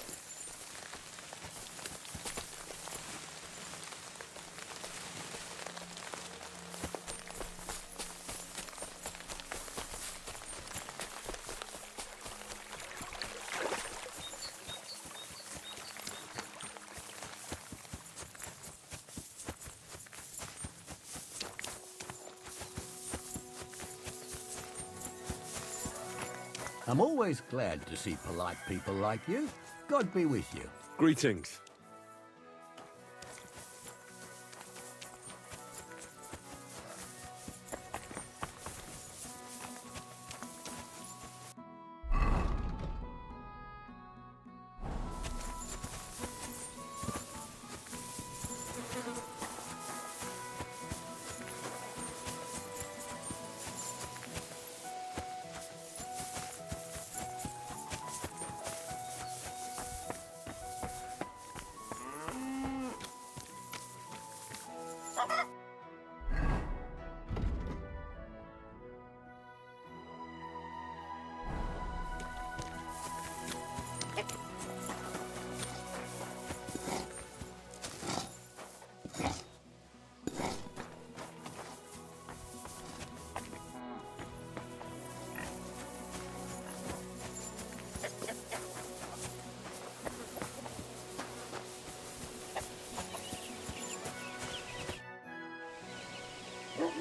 I'm always glad to see polite people like you. God be with you. Greetings.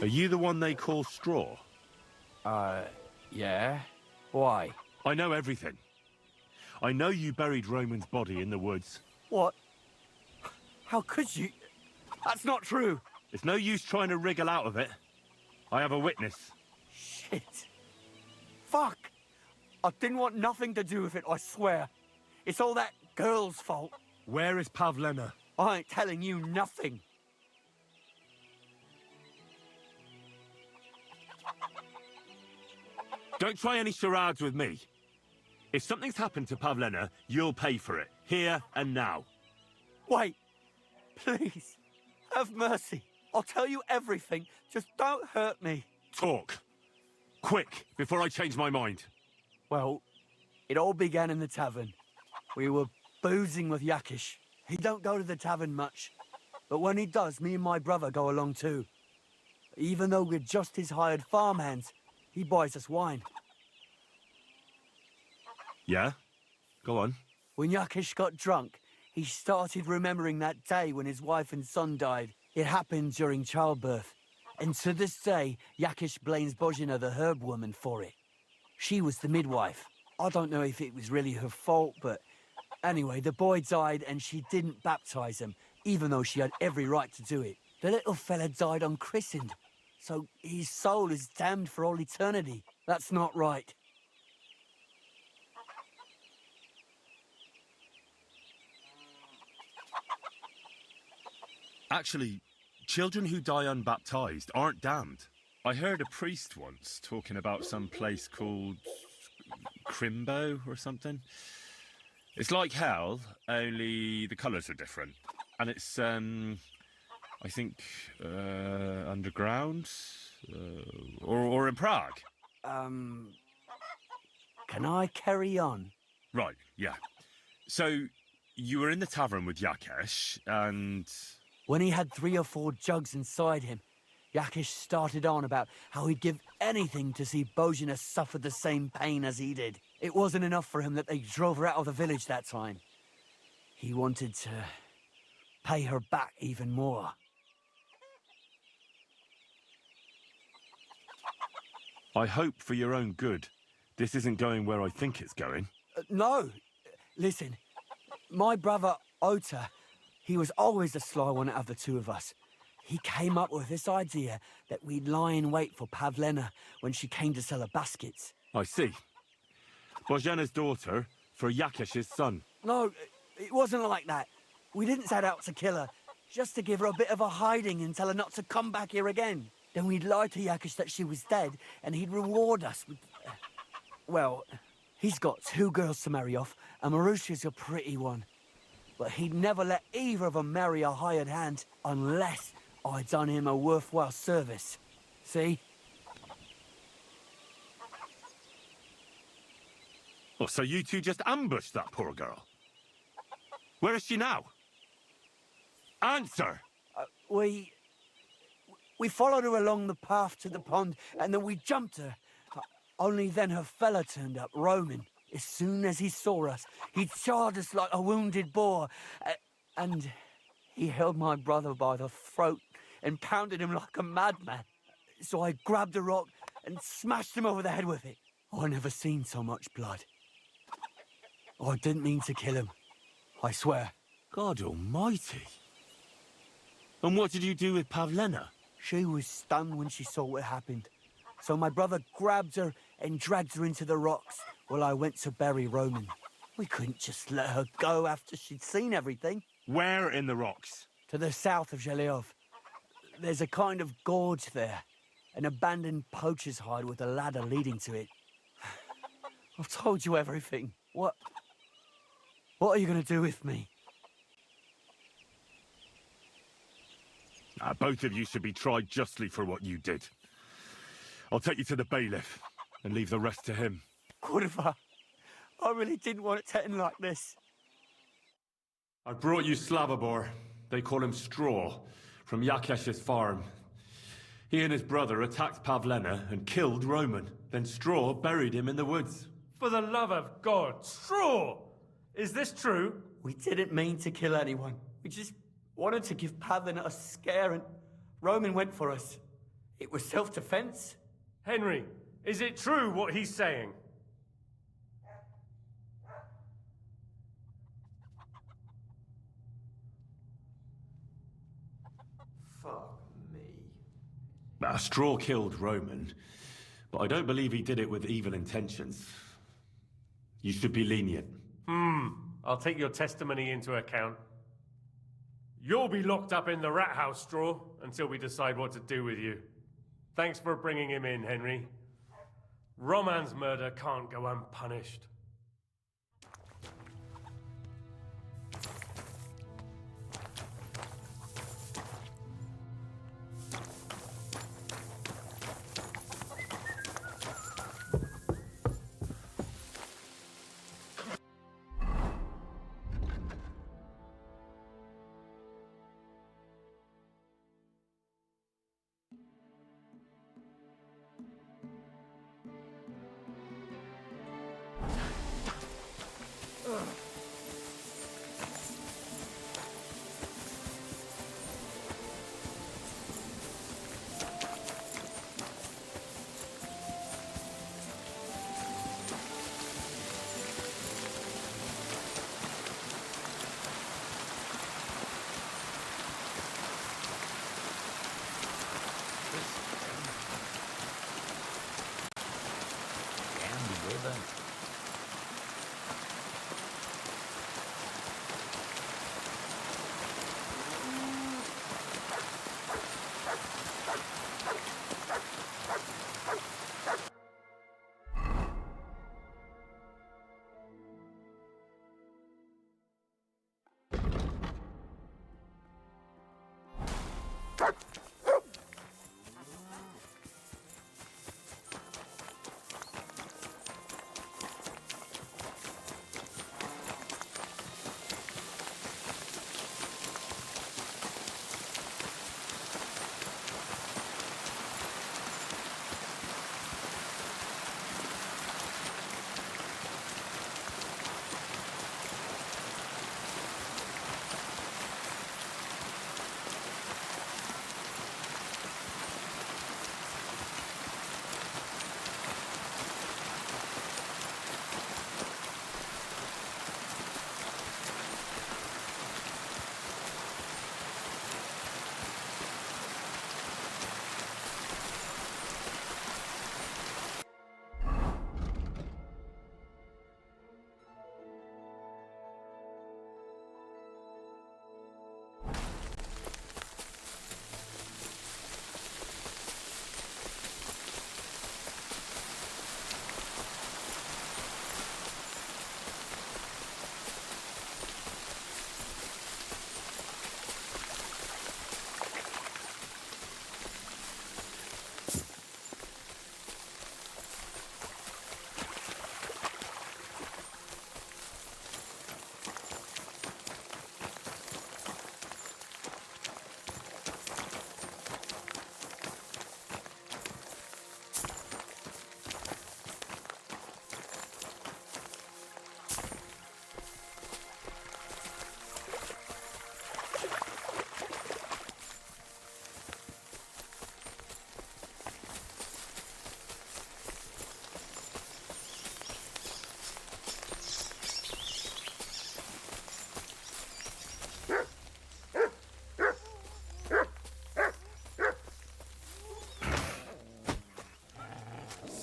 Are you the one they call Straw? Yeah? Why? I know everything. I know you buried Roman's body in the woods. What? How could you? That's not true. It's no use trying to wriggle out of it. I have a witness. Shit. Fuck. I didn't want nothing to do with it, I swear. It's all that girl's fault. Where is Pavlena? I ain't telling you nothing. Don't try any charades with me. If something's happened to Pavlena, you'll pay for it, here and now. Wait, please, have mercy. I'll tell you everything. Just don't hurt me. Talk. Quick, before I change my mind. Well, it all began in the tavern. We were boozing with Yakish. He don't go to the tavern much. But when he does, me and my brother go along too. Even though we're just his hired farmhands, he buys us wine. Yeah? Go on. When Yakish got drunk, he started remembering that day when his wife and son died. It happened during childbirth. And to this day, Yakish blames Bozhina, the herb woman, for it. She was the midwife. I don't know if it was really her fault, but anyway, the boy died and she didn't baptize him, even though she had every right to do it. The little fella died unchristened, so his soul is damned for all eternity. That's not right. Actually, children who die unbaptized aren't damned. I heard a priest once talking about some place called Crimbo or something. It's like hell, only the colours are different. And it's, I think, underground? Or in Prague. Can I carry on? Right, yeah. So, you were in the tavern with Yakesh, and... When he had 3 or 4 jugs inside him, Yakish started on about how he'd give anything to see Bozhina suffer the same pain as he did. It wasn't enough for him that they drove her out of the village that time. He wanted to pay her back even more. I hope for your own good, this isn't going where I think it's going. No. Listen, my brother Ota, he was always the sly one out of the two of us. He came up with this idea that we'd lie in wait for Pavlena when she came to sell her baskets. I see. Bozhena's daughter for Yakish's son. No, it wasn't like that. We didn't set out to kill her, just to give her a bit of a hiding and tell her not to come back here again. Then we'd lie to Yakish that she was dead, and he'd reward us with... well, he's got 2 girls to marry off, and Marusha's a pretty one. But he'd never let either of them marry a hired hand unless I'd done him a worthwhile service. See? Oh, so you two just ambushed that poor girl? Where is she now? Answer! We followed her along the path to the pond, and then we jumped her. Only then her fella turned up, Roman. As soon as he saw us, he charged us like a wounded boar. And he held my brother by the throat and pounded him like a madman. So I grabbed a rock and smashed him over the head with it. I never seen so much blood. I didn't mean to kill him, I swear. God almighty. And what did you do with Pavlena? She was stunned when she saw what happened. So my brother grabbed her and dragged her into the rocks while I went to bury Roman. We couldn't just let her go after she'd seen everything. Where in the rocks? To the south of Zhelyov. There's a kind of gorge there. An abandoned poacher's hide with a ladder leading to it. I've told you everything. What are you going to do with me? Both of you should be tried justly for what you did. I'll take you to the bailiff and leave the rest to him. Kurva, I really didn't want it to end like this. I brought you Slavobor. They call him Straw, from Yakesh's farm. He and his brother attacked Pavlena and killed Roman. Then Straw buried him in the woods. For the love of God, Straw! Is this true? We didn't mean to kill anyone. We just wanted to give Pavlena a scare, and Roman went for us. It was self-defense. Henry, is it true what he's saying? Fuck me. Straw killed Roman, but I don't believe he did it with evil intentions. You should be lenient. I'll take your testimony into account. You'll be locked up in the rat house, Straw, until we decide what to do with you. Thanks for bringing him in, Henry. Roman's murder can't go unpunished.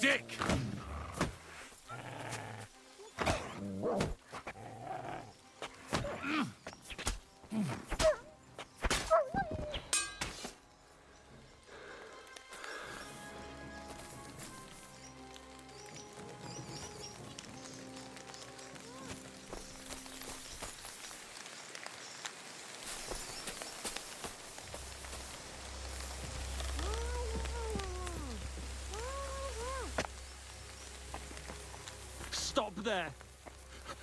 dick! Stop there!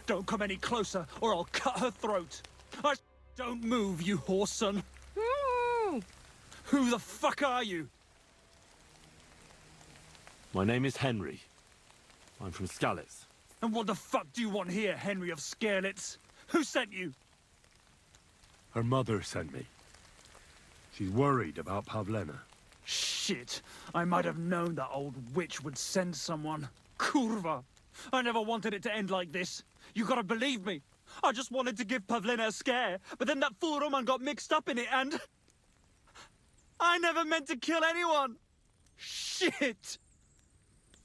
Don't come any closer, or I'll cut her throat. Don't move, you whoreson. Who the fuck are you? My name is Henry. I'm from Skalitz. And what the fuck do you want here, Henry of Skalitz? Who sent you? Her mother sent me. She's worried about Pavlena. Shit! I might have known that old witch would send someone. Kurva! I never wanted it to end like this. You gotta believe me. I just wanted to give Pavlena a scare, but then that fool Roman got mixed up in it and... I never meant to kill anyone! Shit!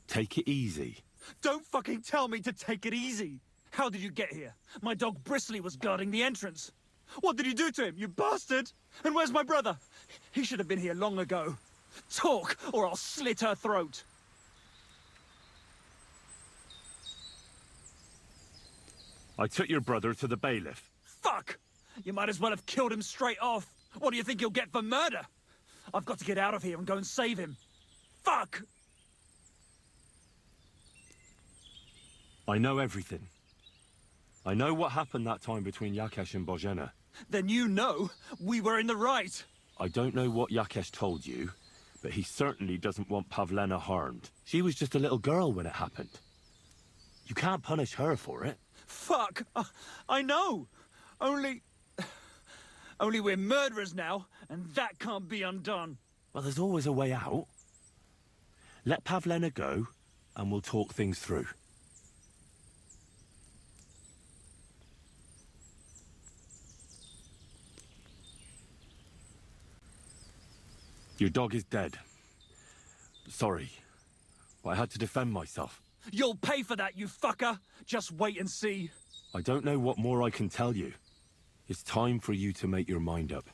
Take it easy. Don't fucking tell me to take it easy! How did you get here? My dog Bristly was guarding the entrance. What did you do to him, you bastard? And where's my brother? He should have been here long ago. Talk, or I'll slit her throat. I took your brother to the bailiff. Fuck! You might as well have killed him straight off. What do you think you'll get for murder? I've got to get out of here and go and save him. Fuck! I know everything. I know what happened that time between Yakesh and Bozhena. Then you know we were in the right. I don't know what Yakesh told you, but he certainly doesn't want Pavlena harmed. She was just a little girl when it happened. You can't punish her for it. Fuck! I know! Only we're murderers now, and that can't be undone. Well, there's always a way out. Let Pavlena go, and we'll talk things through. Your dog is dead. Sorry, but I had to defend myself. You'll pay for that, you fucker! Just wait and see. I don't know what more I can tell you. It's time for you to make your mind up.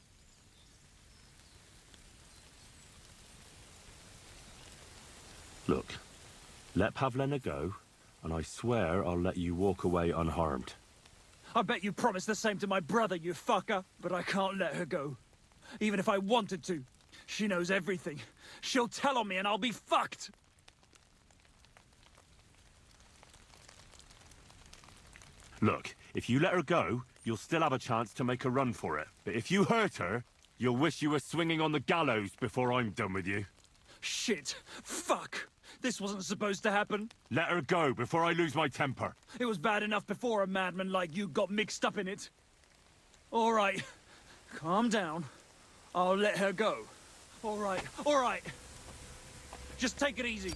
Look, let Pavlena go, and I swear I'll let you walk away unharmed. I bet you promised the same to my brother, you fucker. But I can't let her go. Even if I wanted to. She knows everything. She'll tell on me and I'll be fucked. Look, if you let her go, you'll still have a chance to make a run for it. But if you hurt her, you'll wish you were swinging on the gallows before I'm done with you. Shit. Fuck. This wasn't supposed to happen. Let her go before I lose my temper. It was bad enough before a madman like you got mixed up in it. All right. Calm down. I'll let her go. All right. All right. Just take it easy.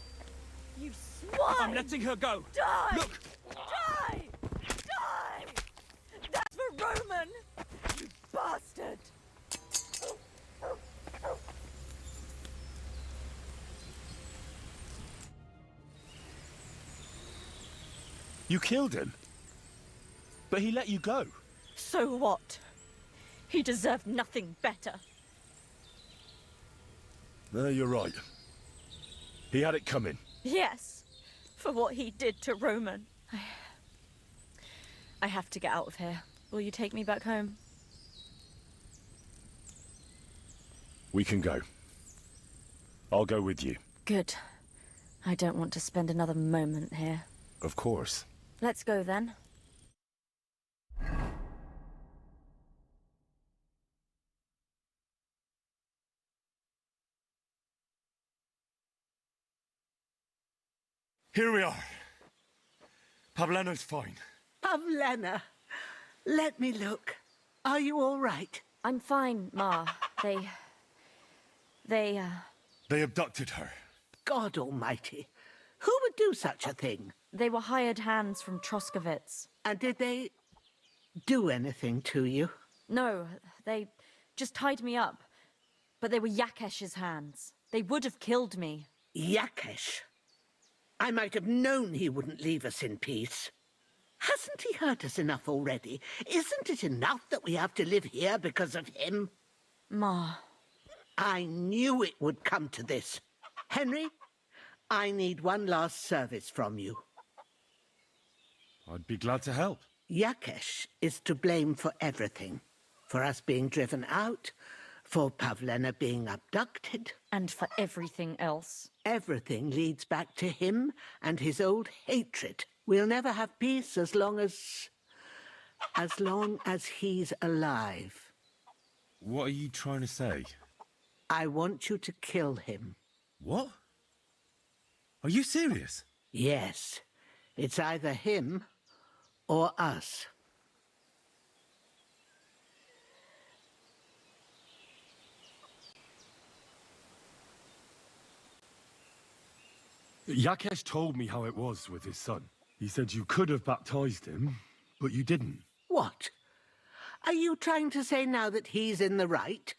You swine! I'm letting her go. Die! Look! Die! Die! That's for Roman! You bastard! You killed him? But he let you go. So what? He deserved nothing better. No, you're right. He had it coming. Yes, for what he did to Roman. I have to get out of here. Will you take me back home? We can go. I'll go with you. Good. I don't want to spend another moment here. Of course. Let's go then. Here we are. Pavlena's fine. Pavlena, let me look. Are you all right? I'm fine, Ma. They abducted her. God almighty. Who would do such a thing? They were hired hands from Troskovitz. And did they do anything to you? No, they just tied me up. But they were Yakesh's hands. They would have killed me. Yakesh? I might have known he wouldn't leave us in peace. Hasn't he hurt us enough already? Isn't it enough that we have to live here because of him? Ma. I knew it would come to this. Henry, I need one last service from you. I'd be glad to help. Yakesh is to blame for everything. For us being driven out, for Pavlena being abducted. And for everything else. Everything leads back to him and his old hatred. We'll never have peace as long as he's alive. What are you trying to say? I want you to kill him. What? Are you serious? Yes. It's either him or us. Yakesh told me how it was with his son. He said you could have baptized him, but you didn't. What? Are you trying to say now that he's in the right?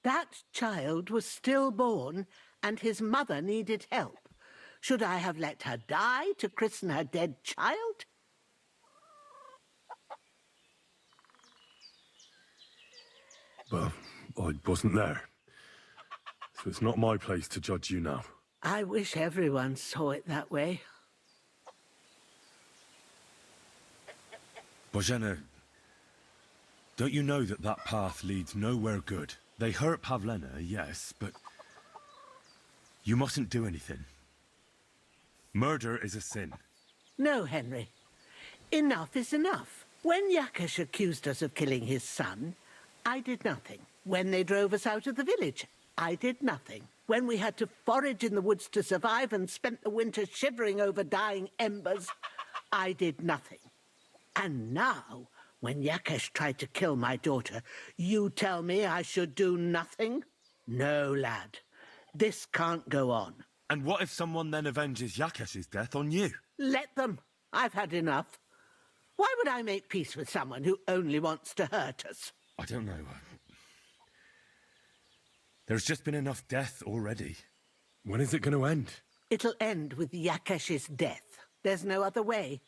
That child was stillborn, and his mother needed help. Should I have let her die to christen her dead child? Well, I wasn't there. So it's not my place to judge you now. I wish everyone saw it that way. Bozhena, don't you know that that path leads nowhere good? They hurt Pavlena, yes, but you mustn't do anything. Murder is a sin. No, Henry. Enough is enough. When Yakesh accused us of killing his son, I did nothing. When they drove us out of the village, I did nothing. When we had to forage in the woods to survive and spent the winter shivering over dying embers, I did nothing. And now, when Yakesh tried to kill my daughter, you tell me I should do nothing? No, lad. This can't go on. And what if someone then avenges Yakesh's death on you? Let them. I've had enough. Why would I make peace with someone who only wants to hurt us? I don't know. There's just been enough death already. When is it going to end? It'll end with Yakesh's death. There's no other way.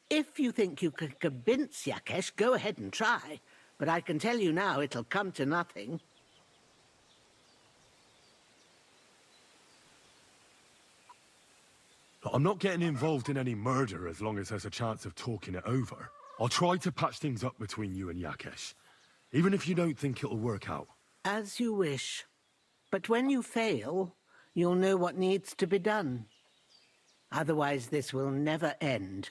If you think you can convince Yakesh, go ahead and try. But I can tell you now, it'll come to nothing. I'm not getting involved in any murder as long as there's a chance of talking it over. I'll try to patch things up between you and Yakesh, even if you don't think it'll work out. As you wish. But when you fail, you'll know what needs to be done. Otherwise, this will never end.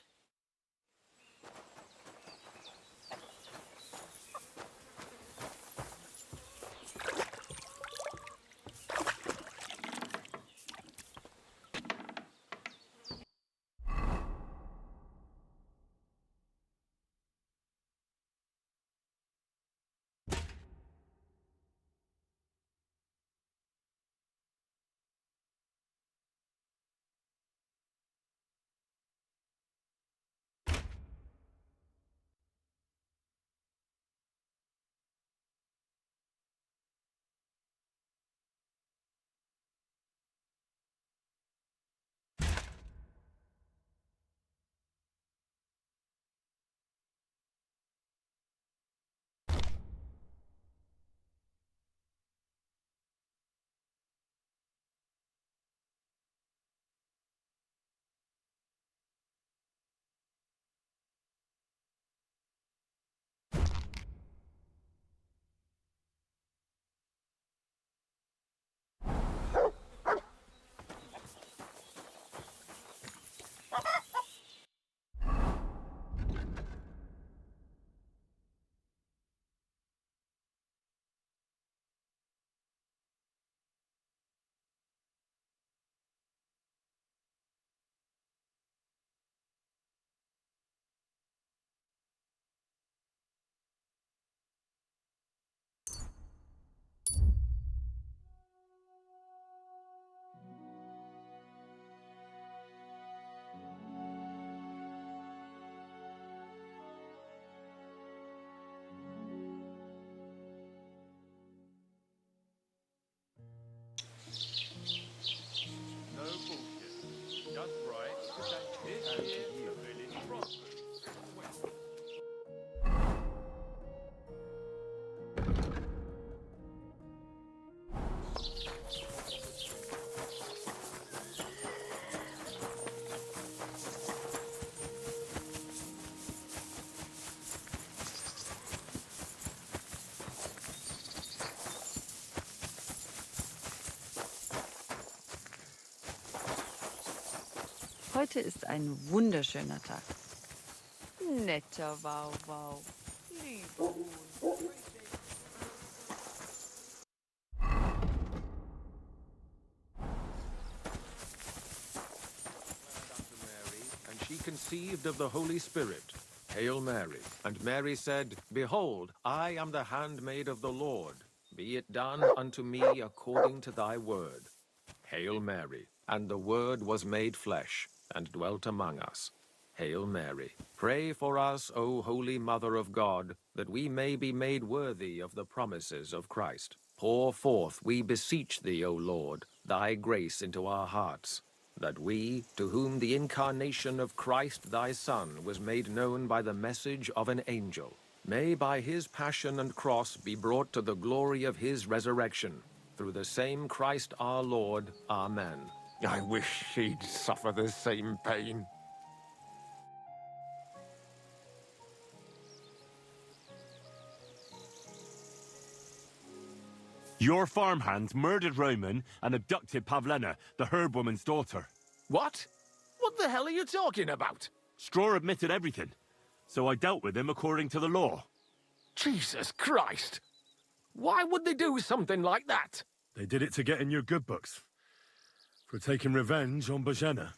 Just right that this year the village prospers. Heute ist ein wunderschöner Tag. Netter Wauwau. Lieber Hund. And she conceived of the Holy Spirit. Hail Mary. And Mary said, Behold, I am the handmaid of the Lord. Be it done unto me according to thy word. Hail Mary. And the Word was made flesh, and dwelt among us. Hail Mary. Pray for us, O Holy Mother of God, that we may be made worthy of the promises of Christ. Pour forth, we beseech thee, O Lord, thy grace into our hearts, that we, to whom the incarnation of Christ thy Son was made known by the message of an angel, may by his passion and cross be brought to the glory of his resurrection. Through the same Christ our Lord. Amen. I wish she'd suffer the same pain. Your farmhands murdered Roman and abducted Pavlena, the herb woman's daughter. What? What the hell are you talking about? Straw admitted everything, so I dealt with him according to the law. Jesus Christ! Why would they do something like that? They did it to get in your good books. For taking revenge on Bojena.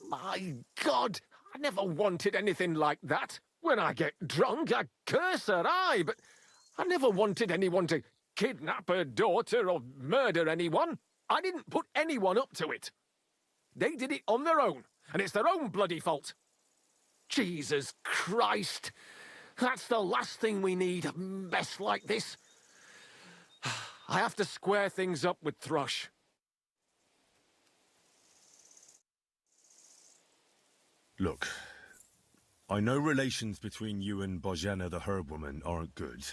My God! I never wanted anything like that. When I get drunk, I curse her, aye, but I never wanted anyone to kidnap her daughter or murder anyone. I didn't put anyone up to it. They did it on their own, and it's their own bloody fault. Jesus Christ! That's the last thing we need, a mess like this. I have to square things up with Thrush. Look, I know relations between you and Bojena the herb woman aren't good,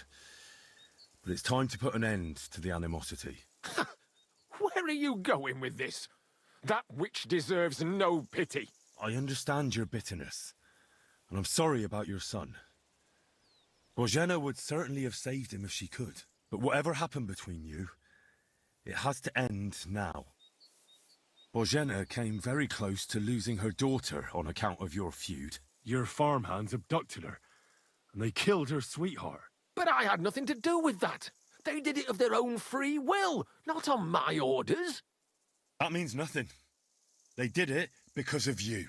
but it's time to put an end to the animosity. Where are you going with this? That witch deserves no pity. I understand your bitterness, and I'm sorry about your son. Bojena would certainly have saved him if she could, but whatever happened between you, it has to end now. Bojena came very close to losing her daughter on account of your feud. Your farmhands abducted her, and they killed her sweetheart. But I had nothing to do with that. They did it of their own free will, not on my orders. That means nothing. They did it because of you.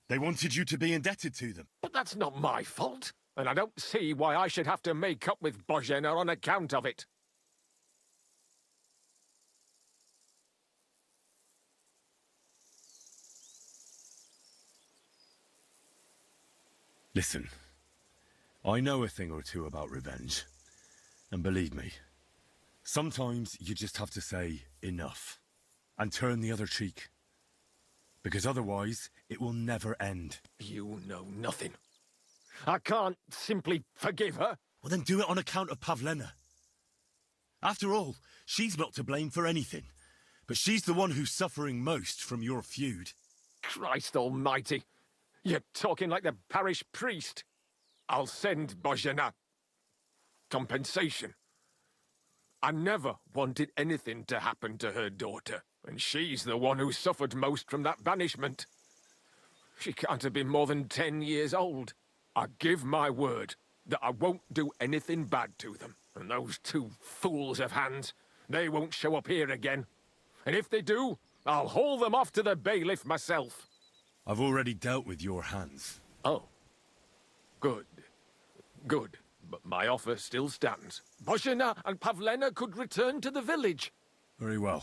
They wanted you to be indebted to them. But that's not my fault, and I don't see why I should have to make up with Bojena on account of it. Listen, I know a thing or two about revenge. And believe me, sometimes you just have to say enough and turn the other cheek. Because otherwise, it will never end. You know nothing. I can't simply forgive her. Well, then do it on account of Pavlena. After all, she's not to blame for anything. But she's the one who's suffering most from your feud. Christ almighty. You're talking like the parish priest. I'll send Bojena compensation. I never wanted anything to happen to her daughter, and she's the one who suffered most from that banishment. She can't have been more than 10 years old. I give my word that I won't do anything bad to them. And those two fools of hands, they won't show up here again. And if they do, I'll haul them off to the bailiff myself. I've already dealt with your hands. Oh. Good. Good. But my offer still stands. Bojena and Pavlena could return to the village. Very well.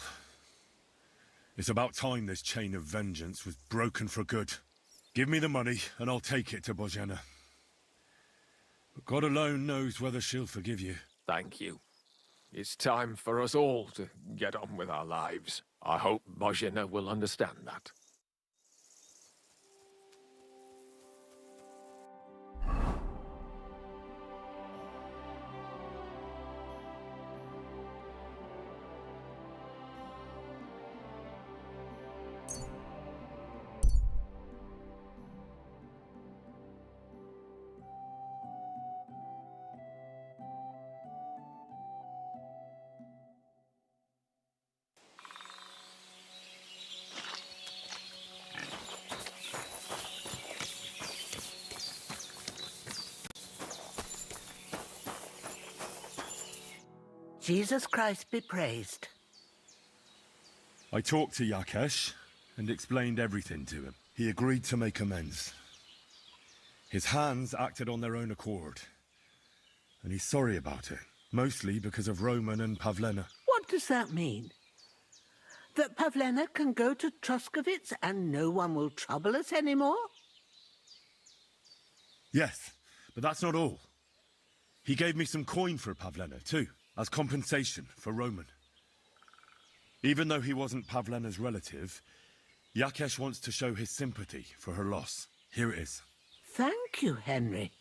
It's about time this chain of vengeance was broken for good. Give me the money, and I'll take it to Bojena. But God alone knows whether she'll forgive you. Thank you. It's time for us all to get on with our lives. I hope Bojena will understand that. Jesus Christ be praised. I talked to Yakesh and explained everything to him. He agreed to make amends. His hands acted on their own accord. And he's sorry about it, mostly because of Roman and Pavlena. What does that mean? That Pavlena can go to Truskovitz and no one will trouble us anymore? Yes, but that's not all. He gave me some coin for Pavlena, too, as compensation for Roman. Even though he wasn't Pavlena's relative, Yakesh wants to show his sympathy for her loss. Here it is. Thank you, Henry.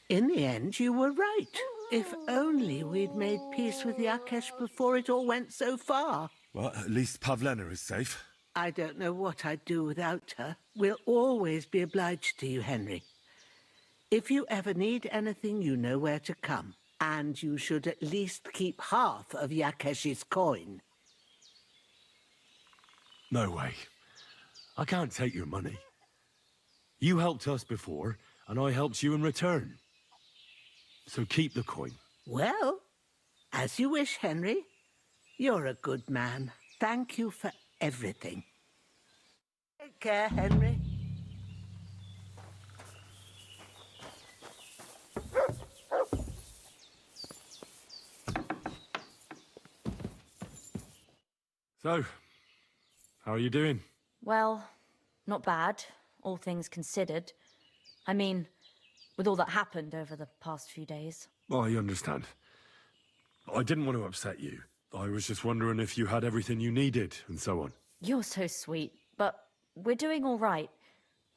In the end, you were right. If only we'd made peace with Yakesh before it all went so far. Well, at least Pavlena is safe. I don't know what I'd do without her. We'll always be obliged to you, Henry. If you ever need anything, you know where to come. And you should at least keep half of Yakesh's coin. No way. I can't take your money. You helped us before, and I helped you in return. So keep the coin. Well, as you wish, Henry. You're a good man. Thank you for everything. Take care, Henry. So, how are you doing? Well, not bad, all things considered. I mean, with all that happened over the past few days. I understand. I didn't want to upset you. I was just wondering if you had everything you needed, and so on. You're so sweet, but we're doing all right.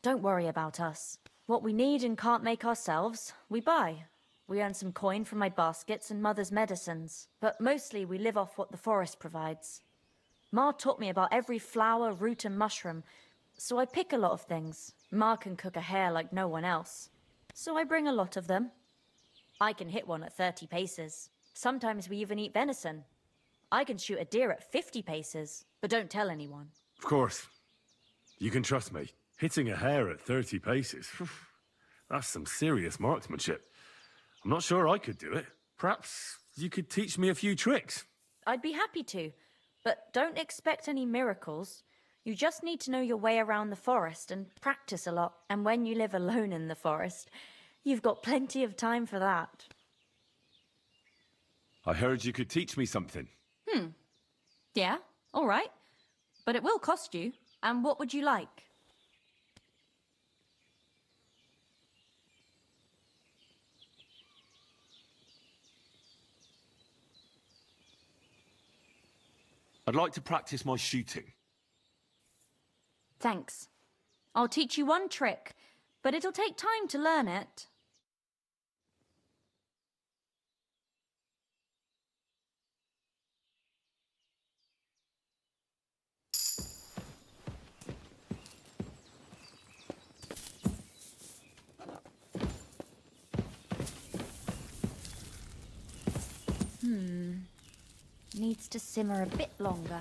Don't worry about us. What we need and can't make ourselves, we buy. We earn some coin from my baskets and Mother's medicines, but mostly we live off what the forest provides. Ma taught me about every flower, root and mushroom, so I pick a lot of things. Ma can cook a hare like no one else, so I bring a lot of them. I can hit one at 30 paces. Sometimes we even eat venison. I can shoot a deer at 50 paces, but don't tell anyone. Of course. You can trust me. Hitting a hare at 30 paces, that's some serious marksmanship. I'm not sure I could do it. Perhaps you could teach me a few tricks. I'd be happy to, but don't expect any miracles. You just need to know your way around the forest and practice a lot. And when you live alone in the forest, you've got plenty of time for that. I heard you could teach me something. Yeah, all right. But it will cost you. And what would you like? I'd like to practice my shooting. Thanks. I'll teach you one trick, but it'll take time to learn it. Needs to simmer a bit longer.